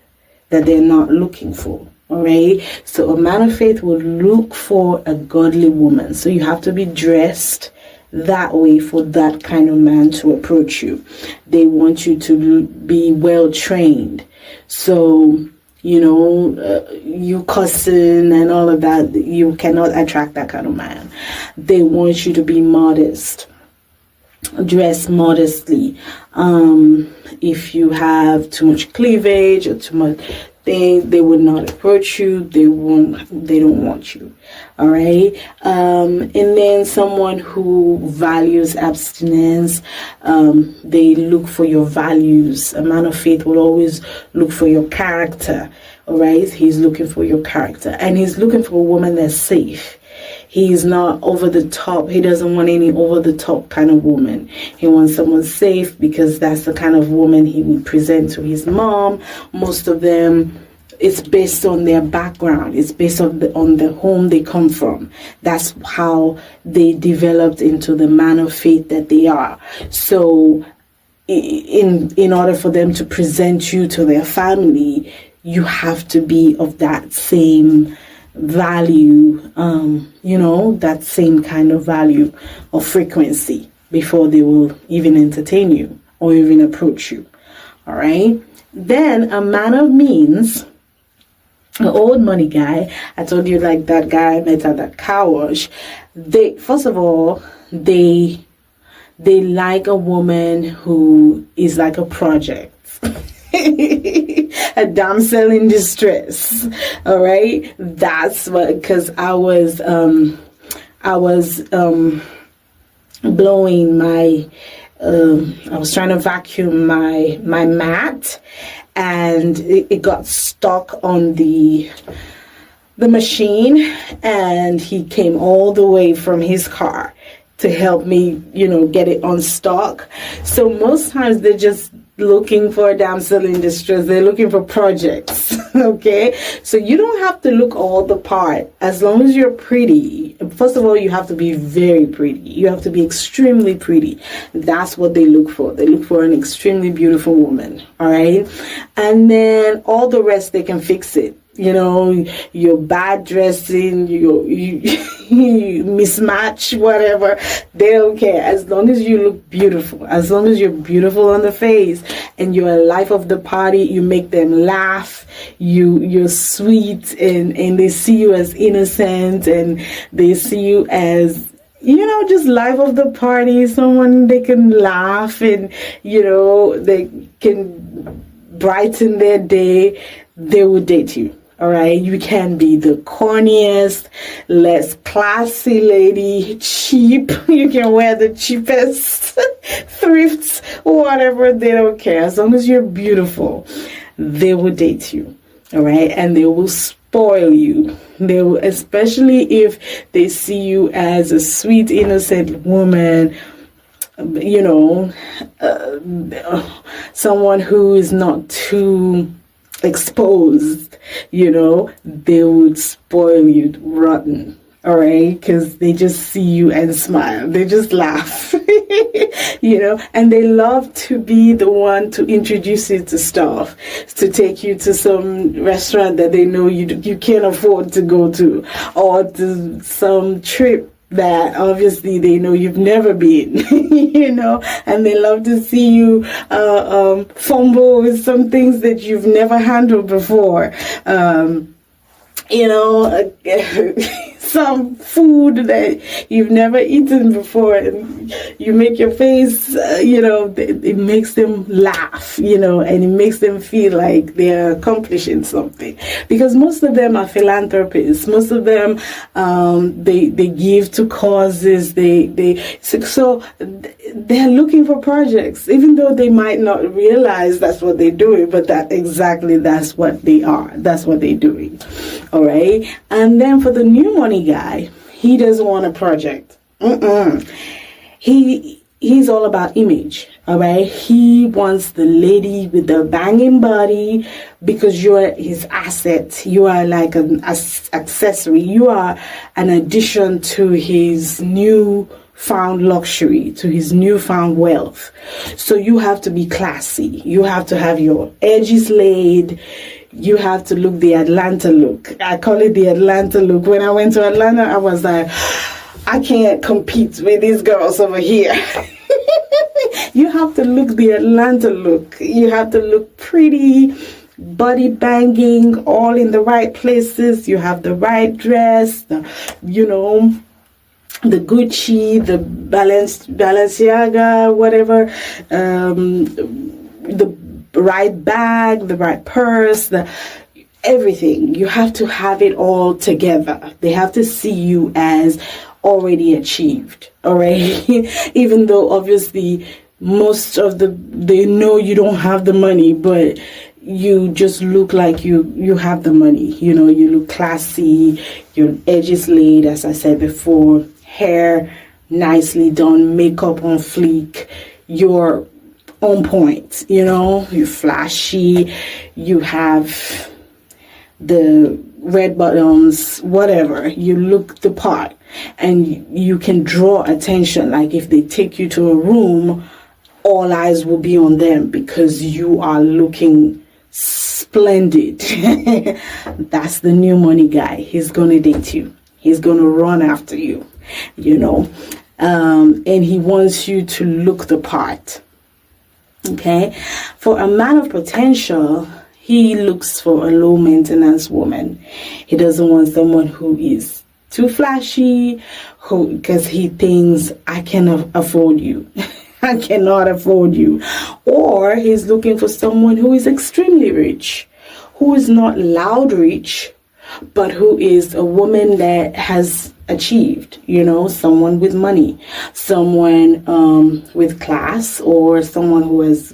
that they're not looking for. All right, so a man of faith will look for a godly woman. So you have to be dressed that way for that kind of man to approach you. They want you to be well trained. So you cussing and all of that, you cannot attract that kind of man. They want you to be modest, dress modestly. If you have too much cleavage or too much thing, they would not approach you. They don't want you. All right. And then someone who values abstinence, they look for your values. A man of faith will always look for your character. All right. He's looking for your character, and he's looking for a woman that's safe. He's not over the top. He doesn't want any over the top kind of woman. He wants someone safe, because that's the kind of woman he would present to his mom. Most of them, it's based on their background. It's based on the home they come from. That's how they developed into the man of faith that they are. So in order for them to present you to their family, you have to be of that same value, that same kind of value or frequency before they will even entertain you or even approach you. All right. Then a man of means, an old money guy. I told you, like that guy I met at that car wash. First of all, they like a woman who is like a project. A damsel in distress. All right, that's what, because I was blowing my I was trying to vacuum my mat, and it got stuck on the machine, and he came all the way from his car to help me, get it unstuck. So most times they're just looking for a damsel in distress. They're looking for projects. Okay, so you don't have to look all the part as long as you're pretty. First of all, you have to be very pretty. You have to be extremely pretty. That's what they look for. They look for an extremely beautiful woman. All right, and then all the rest they can fix it. Your bad dressing, you mismatch, whatever, they don't care. As long as you look beautiful, as long as you're beautiful on the face and you're a life of the party, you make them laugh, you're sweet, and they see you as innocent, and they see you as, just life of the party, someone they can laugh, and, they can brighten their day, they will date you. All right, you can be the corniest, less classy lady, cheap. You can wear the cheapest thrifts, whatever. They don't care. As long as you're beautiful, they will date you. All right, and they will spoil you. They will, especially if they see you as a sweet, innocent woman. Someone who is not too exposed, they would spoil you rotten. All right, because they just see you and smile, they just laugh. And they love to be the one to introduce you to stuff, to take you to some restaurant that they know you can't afford to go to, or to some trip that obviously they know you've never been, and they love to see you fumble with some things that you've never handled before. Some food that you've never eaten before, and you make your face, it makes them laugh, and it makes them feel like they're accomplishing something. Because most of them are philanthropists. Most of them, they give to causes. So they're looking for projects, even though they might not realize that's what they're doing, but that's what they are. That's what they're doing. All right. And then for the new money guy, he doesn't want a project. He's all about image. All right. He wants the lady with the banging body, because you're his asset. You are like an accessory. You are an addition to his newfound luxury, to his newfound wealth. So you have to be classy. You have to have your edges laid. You have to look the Atlanta look. I call it the Atlanta look. When I went to Atlanta, I was like, I can't compete with these girls over here. You have to look the Atlanta look. You have to look pretty, body banging, all in the right places. You have the right dress, the Gucci, the Balenciaga, whatever, the right bag, the right purse, everything. You have to have it all together. They have to see you as already achieved. All right. Even though obviously they know you don't have the money, but you just look like you have the money. You look classy, your edges laid, as I said before, hair nicely done, makeup on fleek, you're on point, you're flashy, you have the red buttons, whatever, you look the part, and you can draw attention. Like if they take you to a room, all eyes will be on them because you are looking splendid. That's the new money guy. He's gonna date you. He's gonna run after you, and he wants you to look the part. Okay, for a man of potential, he looks for a low maintenance woman. He doesn't want someone who is too flashy, because he thinks, I cannot afford you. I cannot afford you. Or he's looking for someone who is extremely rich, who is not loud rich, but who is a woman that has achieved, someone with money, someone with class, or someone who has,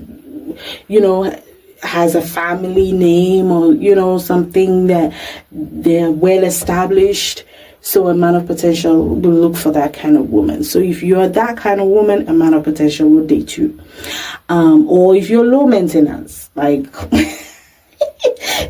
has a family name, or, something that they're well established. So a man of potential will look for that kind of woman. So if you're that kind of woman, a man of potential will date you. Or if you're low maintenance, like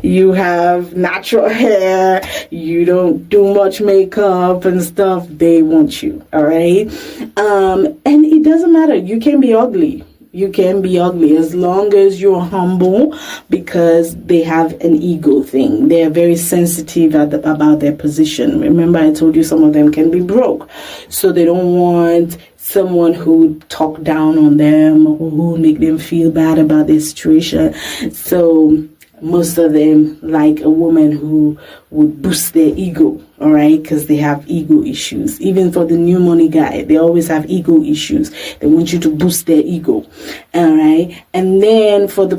you have natural hair, you don't do much makeup and stuff, they want you. All right. And it doesn't matter. You can be ugly. You can be ugly as long as you're humble, because they have an ego thing. They are very sensitive about their position. Remember, I told you some of them can be broke. So they don't want someone who talk down on them or who make them feel bad about their situation. So most of them like a woman who would boost their ego, all right, because they have ego issues. Even for the new money guy, they always have ego issues. They want you to boost their ego, all right. And then for the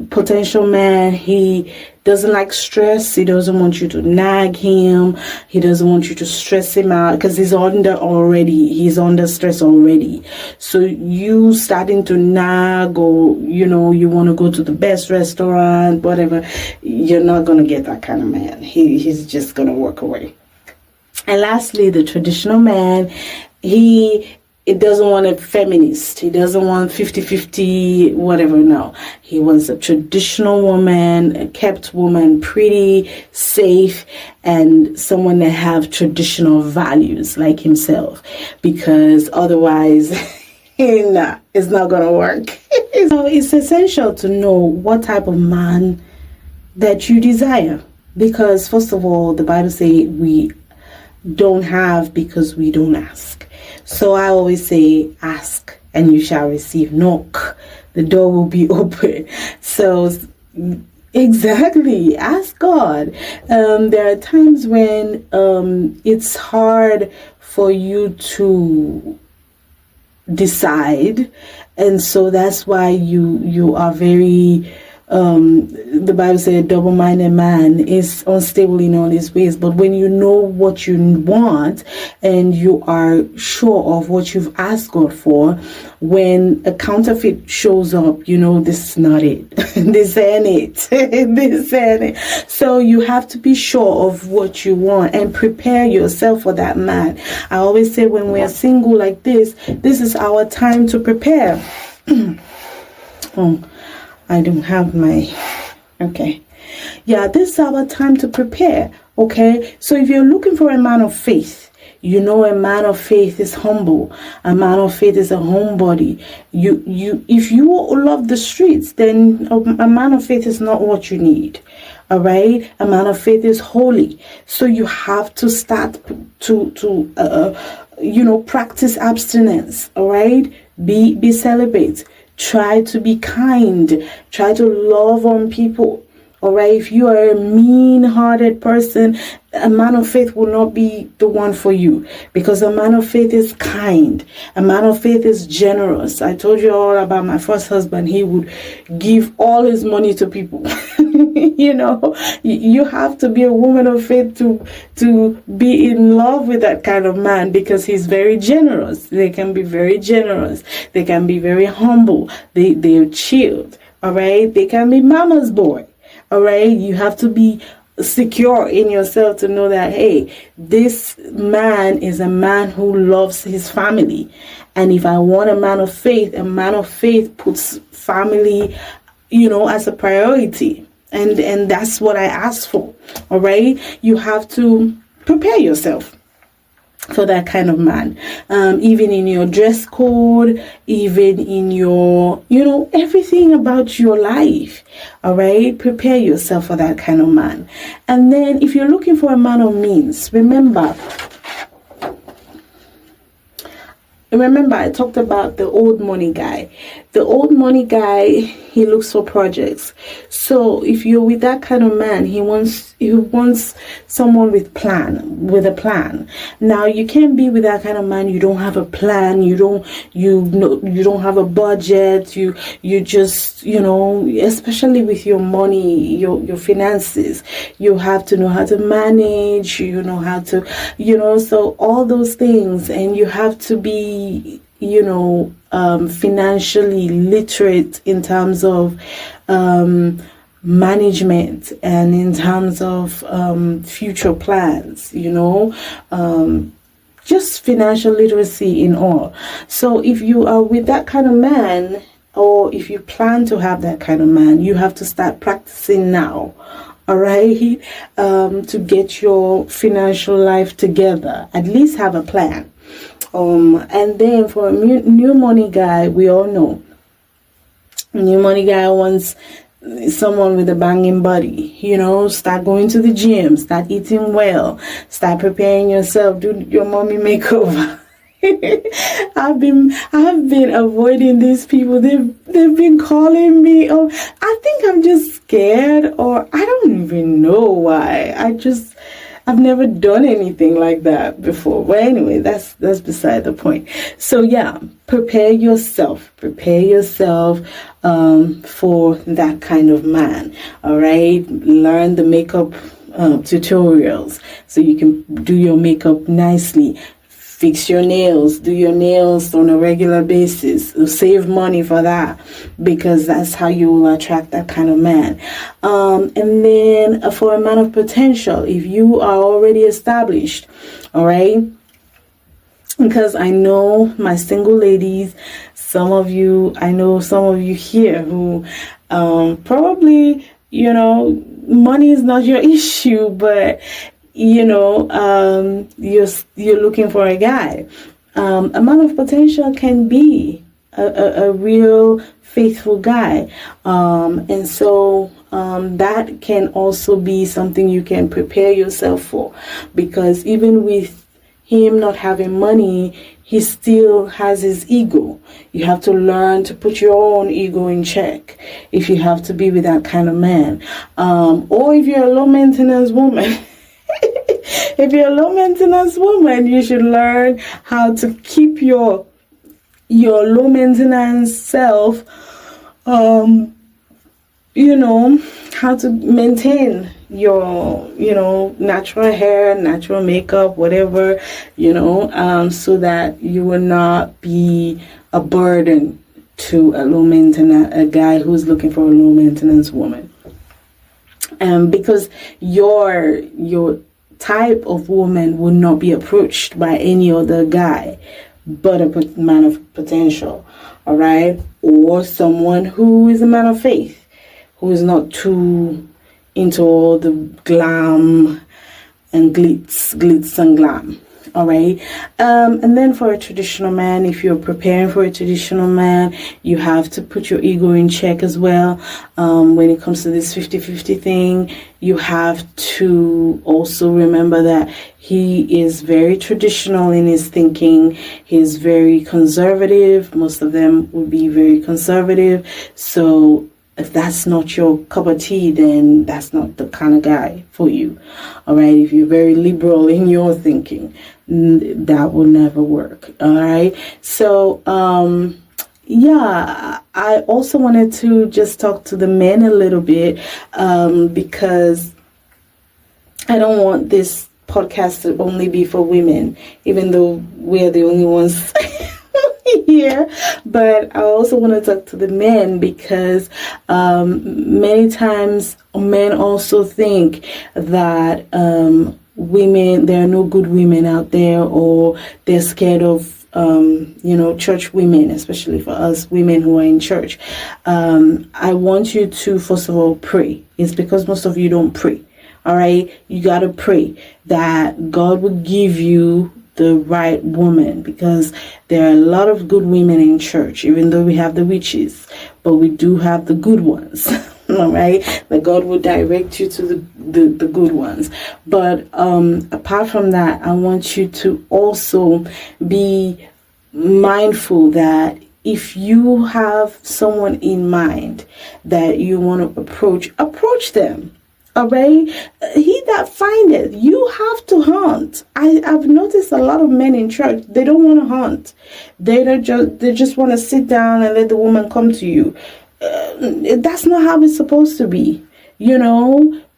potential man, he doesn't like stress. He doesn't want you to nag him. He doesn't want you to stress him out, because he's under stress already. So you starting to nag, or you want to go to the best restaurant, whatever, you're not going to get that kind of man. He's just going to walk away. And lastly, the traditional man, it doesn't want a feminist. He doesn't want 50-50, whatever. No, he wants a traditional woman, a kept woman, pretty, safe, and someone that have traditional values like himself, because otherwise, nah, it's not going to work. So it's essential to know what type of man that you desire, because first of all, the Bible says we don't have because we don't ask. So I always say, ask and you shall receive. Knock, the door will be open. So exactly, ask God. There are times when it's hard for you to decide, and so that's why you are very the Bible says a double-minded man is unstable in all his ways. But when you know what you want and you are sure of what you've asked God for, when a counterfeit shows up, this is not it. This ain't it. This ain't it. So you have to be sure of what you want and prepare yourself for that man. I always say when we are single like this is our time to prepare. I don't have my, okay. Yeah, this is our time to prepare, okay? So if you're looking for a man of faith, a man of faith is humble. A man of faith is a homebody. If you love the streets, then a man of faith is not what you need, all right? A man of faith is holy. So you have to start to practice abstinence, all right? Be celibate. Try to be kind. Try to love on people. All right. If you are a mean-hearted person, a man of faith will not be the one for you, because a man of faith is kind. A man of faith is generous. I told you all about my first husband. He would give all his money to people. You have to be a woman of faith to be in love with that kind of man, because he's very generous. They can be very generous. They can be very humble. They're chilled. All right. They can be mama's boy. All right. You have to be secure in yourself to know that, hey, this man is a man who loves his family. And if I want a man of faith puts family, as a priority. And that's what I ask for. All right. You have to prepare yourself. for that kind of man. Even in your dress code, even in your, everything about your life. All right, prepare yourself for that kind of man. And then if you're looking for a man of means, remember I talked about the old money guy. The old money guy, he looks for projects. So if you're with that kind of man, he wants someone with a plan. Now you can't be with that kind of man. You don't have a plan. You don't have a budget. You just, especially with your money, your finances, you have to know how to manage. You know how to, so all those things, and you have to be, financially literate in terms of management and in terms of future plans, just financial literacy in all. So if you are with that kind of man, or if you plan to have that kind of man, you have to start practicing now. All right, to get your financial life together. At least have a plan. And then for a new money guy, we all know new money guy wants someone with a banging body. Start going to the gym, start eating well, start preparing yourself, do your mommy makeover. I've been avoiding these people. They've been calling me. Oh, I think I'm just scared, or I don't even know why. I've never done anything like that before. But anyway, that's beside the point. So yeah, prepare yourself for that kind of man. All right, learn the makeup tutorials so you can do your makeup nicely. Fix your nails, do your nails on a regular basis. Save money for that, because that's how you will attract that kind of man. And then for a man of potential, if you are already established, all right, because I know my single ladies, I know some of you here who probably, money is not your issue, but you're looking for a guy. A man of potential can be a real faithful guy. And so that can also be something you can prepare yourself for, because even with him not having money, he still has his ego. You have to learn to put your own ego in check if you have to be with that kind of man. Or if you're a low maintenance woman. If you're a low maintenance woman, you should learn how to keep your low maintenance self, how to maintain your, natural hair, natural makeup, whatever, so that you will not be a burden to a guy who's looking for a low maintenance woman. Because your type of woman will not be approached by any other guy but a man of potential, all right? Or someone who is a man of faith, who is not too into all the glam and glitz and glam. All right. And then for a traditional man, if you're preparing for a traditional man, you have to put your ego in check as well. When it comes to this 50-50 thing, you have to also remember that he is very traditional in his thinking. He's very conservative. Most of them will be very conservative. So if that's not your cup of tea, then that's not the kind of guy for you. All right. If you're very liberal in your thinking, that will never work. All right. So, yeah, I also wanted to just talk to the men a little bit, because I don't want this podcast to only be for women, even though we're the only ones here. But I also want to talk to the men, because many times men also think that women, there are no good women out there, or they're scared of church women, especially for us women who are in church. I want you to first of all pray. It's because most of you don't pray. All right, you gotta pray that God will give you the right woman, because there are a lot of good women in church, even though we have the witches, but we do have the good ones. All right, that God will direct you to the good ones. But apart from that, I want you to also be mindful that if you have someone in mind that you want to approach them. All right, he that findeth, you have to hunt. I've noticed a lot of men in church, they don't want to hunt. They just want to sit down and let the woman come to you. That's not how it's supposed to be.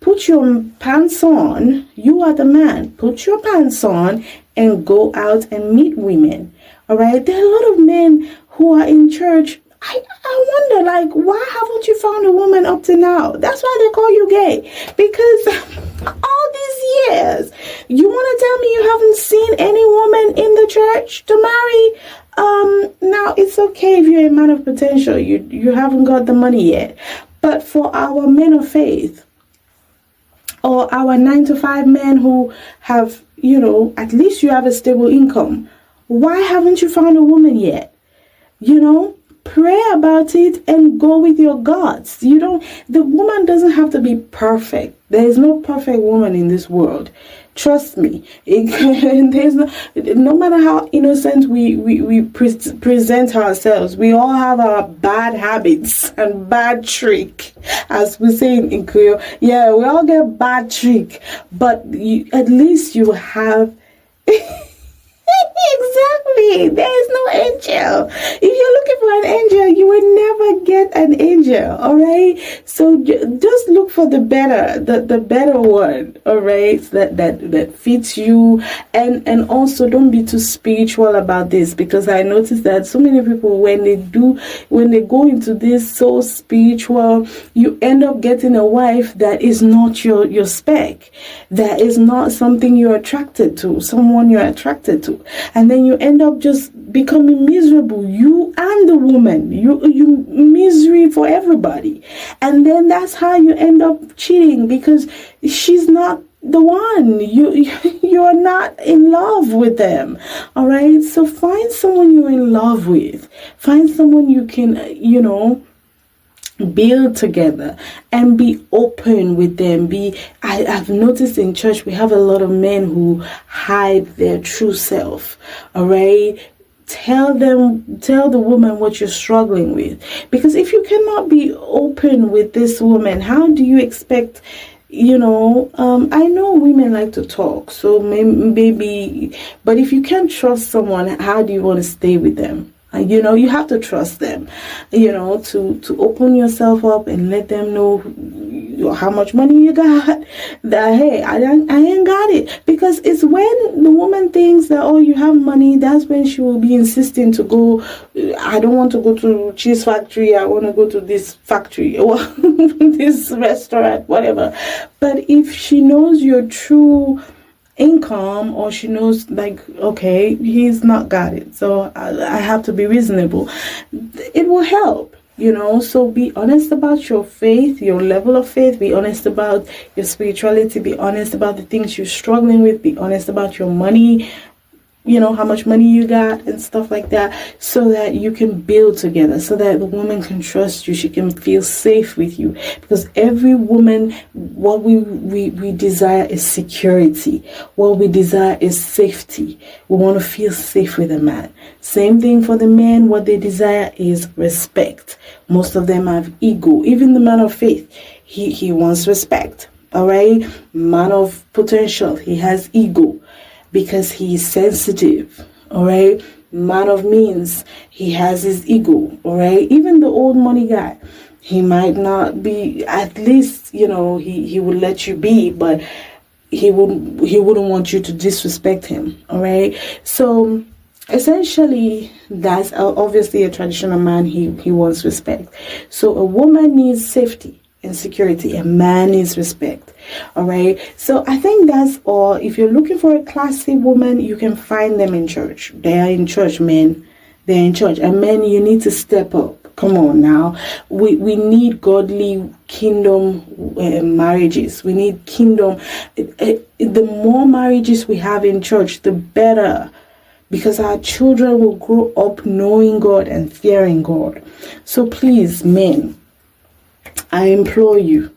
Put your pants on. You are the man. Put your pants on and go out and meet women. All right, there are a lot of men who are in church. I wonder, like, why haven't you found a woman up to now? That's why they call you gay. Because all these years, you want to tell me you haven't seen any woman in the church to marry? Now, it's okay if you're a man of potential. You haven't got the money yet. But for our men of faith, or our 9-to-5 men who have, at least you have a stable income, why haven't you found a woman yet? Pray about it and go with your gods. The woman doesn't have to be perfect. There is no perfect woman in this world. Trust me. No matter how innocent we present ourselves, we all have our bad habits and bad trick, as we say in Creole. Yeah, we all get bad trick, but at least you have. Exactly. There is no angel. If you're looking for an angel, you will never get an angel. All right. So just look for the better one. All right. That fits you, and also don't be too spiritual about this, because I noticed that so many people, when they go into this so spiritual, you end up getting a wife that is not your spec, that is not something you're attracted to, someone you're attracted to. And then you end up just becoming miserable, you and the woman. You misery for everybody. And then that's how you end up cheating, because she's not the one. You're not in love with them. All right. So find someone you're in love with. Find someone you can, build together and be open with them. I've noticed in church we have a lot of men who hide their true self. All right. Tell the woman what you're struggling with, because if you cannot be open with this woman, how do you expect? I know women like to talk, so maybe, but if you can't trust someone, how do you want to stay with them? You have to trust them, to open yourself up and let them know how much money you got, that, hey, I ain't got it. Because it's when the woman thinks that, oh, you have money, that's when she will be insisting to go, I don't want to go to cheese factory, I want to go to this factory, or this restaurant, whatever. But if she knows your true income, or she knows, like, okay, he's not got it, so I have to be reasonable, it will help. So be honest about your faith, your level of faith. Be honest about your spirituality. Be honest about the things you're struggling with. Be honest about your money, how much money you got and stuff like that, so that you can build together, so that the woman can trust you, she can feel safe with you. Because every woman, what we desire is security. What we desire is safety. We want to feel safe with a man. Same thing for the men. What they desire is respect. Most of them have ego. Even the man of faith, he wants respect. All right. Man of potential, he has ego, because he is sensitive. All right. Man of means, he has his ego. All right. Even the old money guy, he might not be, at least, he would let you be, but he wouldn't want you to disrespect him. All right. So essentially, that's obviously a traditional man. He wants respect. So a woman needs safety and security. A man needs respect. All right. So I think that's all. If you're looking for a classy woman, you can find them in church. They are in church, men. They're in church. And men, you need to step up. Come on now. We need godly kingdom marriages. We need kingdom. The more marriages we have in church, the better. Because our children will grow up knowing God and fearing God. So please, men, I implore you.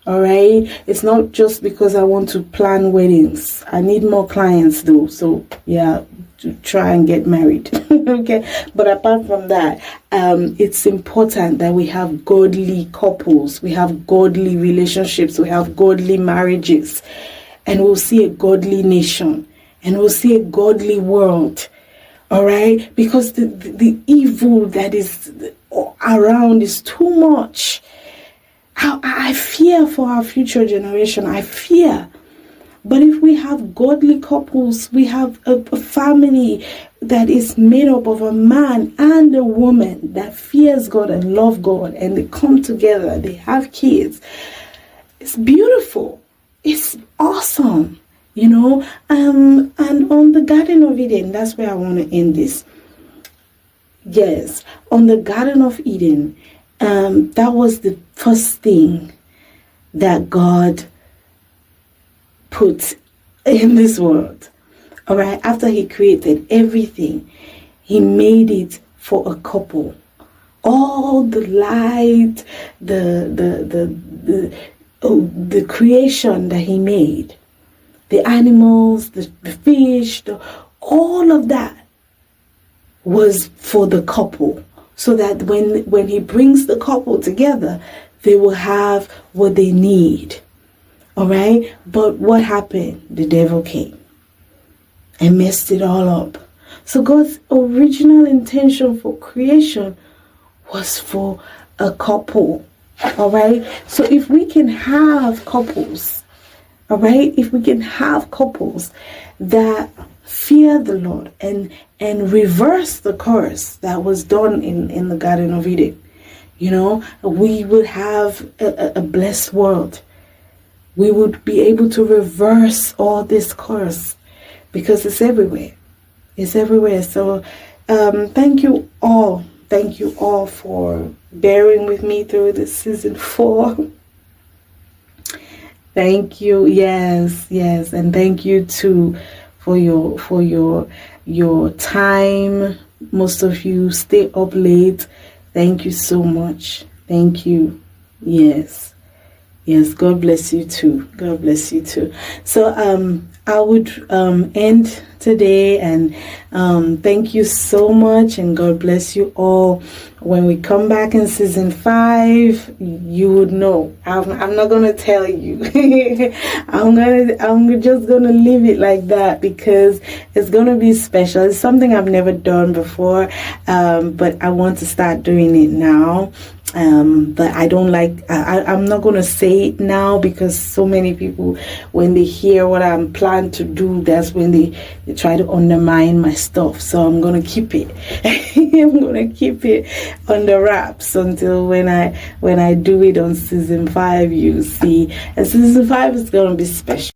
All right. It's not just because I want to plan weddings. I need more clients though. So yeah, to try and get married. Okay. But apart from that, it's important that we have godly couples. We have godly relationships. We have godly marriages. And we'll see a godly nation. And we'll see a godly world. All right. Because the evil that is around is too much. I fear for our future generation. I fear. But if we have godly couples, we have a family that is made up of a man and a woman that fears God and love God, and they come together, they have kids. It's beautiful. It's awesome. You know, and on the Garden of Eden, that's where I want to end this. Yes, on the Garden of Eden, that was the first thing that God put in this world. All right, after he created everything, he made it for a couple. All the light, the creation that he made, the animals, the fish, all of that was for the couple. So that when he brings the couple together, they will have what they need. All right? But what happened? The devil came and messed it all up. So God's original intention for creation was for a couple. All right? So if we can have couples, all right? If we can have couples that fear the Lord and reverse the curse that was done in the Garden of Eden, you know, we would have a blessed world. We would be able to reverse all this curse because it's everywhere. It's everywhere. So thank you all. Thank you all for bearing with me through this season 4. Thank you. Yes. And thank you too for your time. Most of you stay up late. Thank you so much. Thank you. Yes, God bless you too. God bless you too. So I would end today, and thank you so much, and God bless you all. When we come back in season 5, you would know. I'm not gonna tell you. I'm just gonna leave it like that because it's gonna be special. It's something I've never done before, but I want to start doing it now. But I don't like, I'm not going to say it now because so many people, when they hear what I'm planning to do, that's when they try to undermine my stuff. So I'm going to keep it. I'm going to keep it under wraps until when I do it on season 5, you see. And season 5 is going to be special.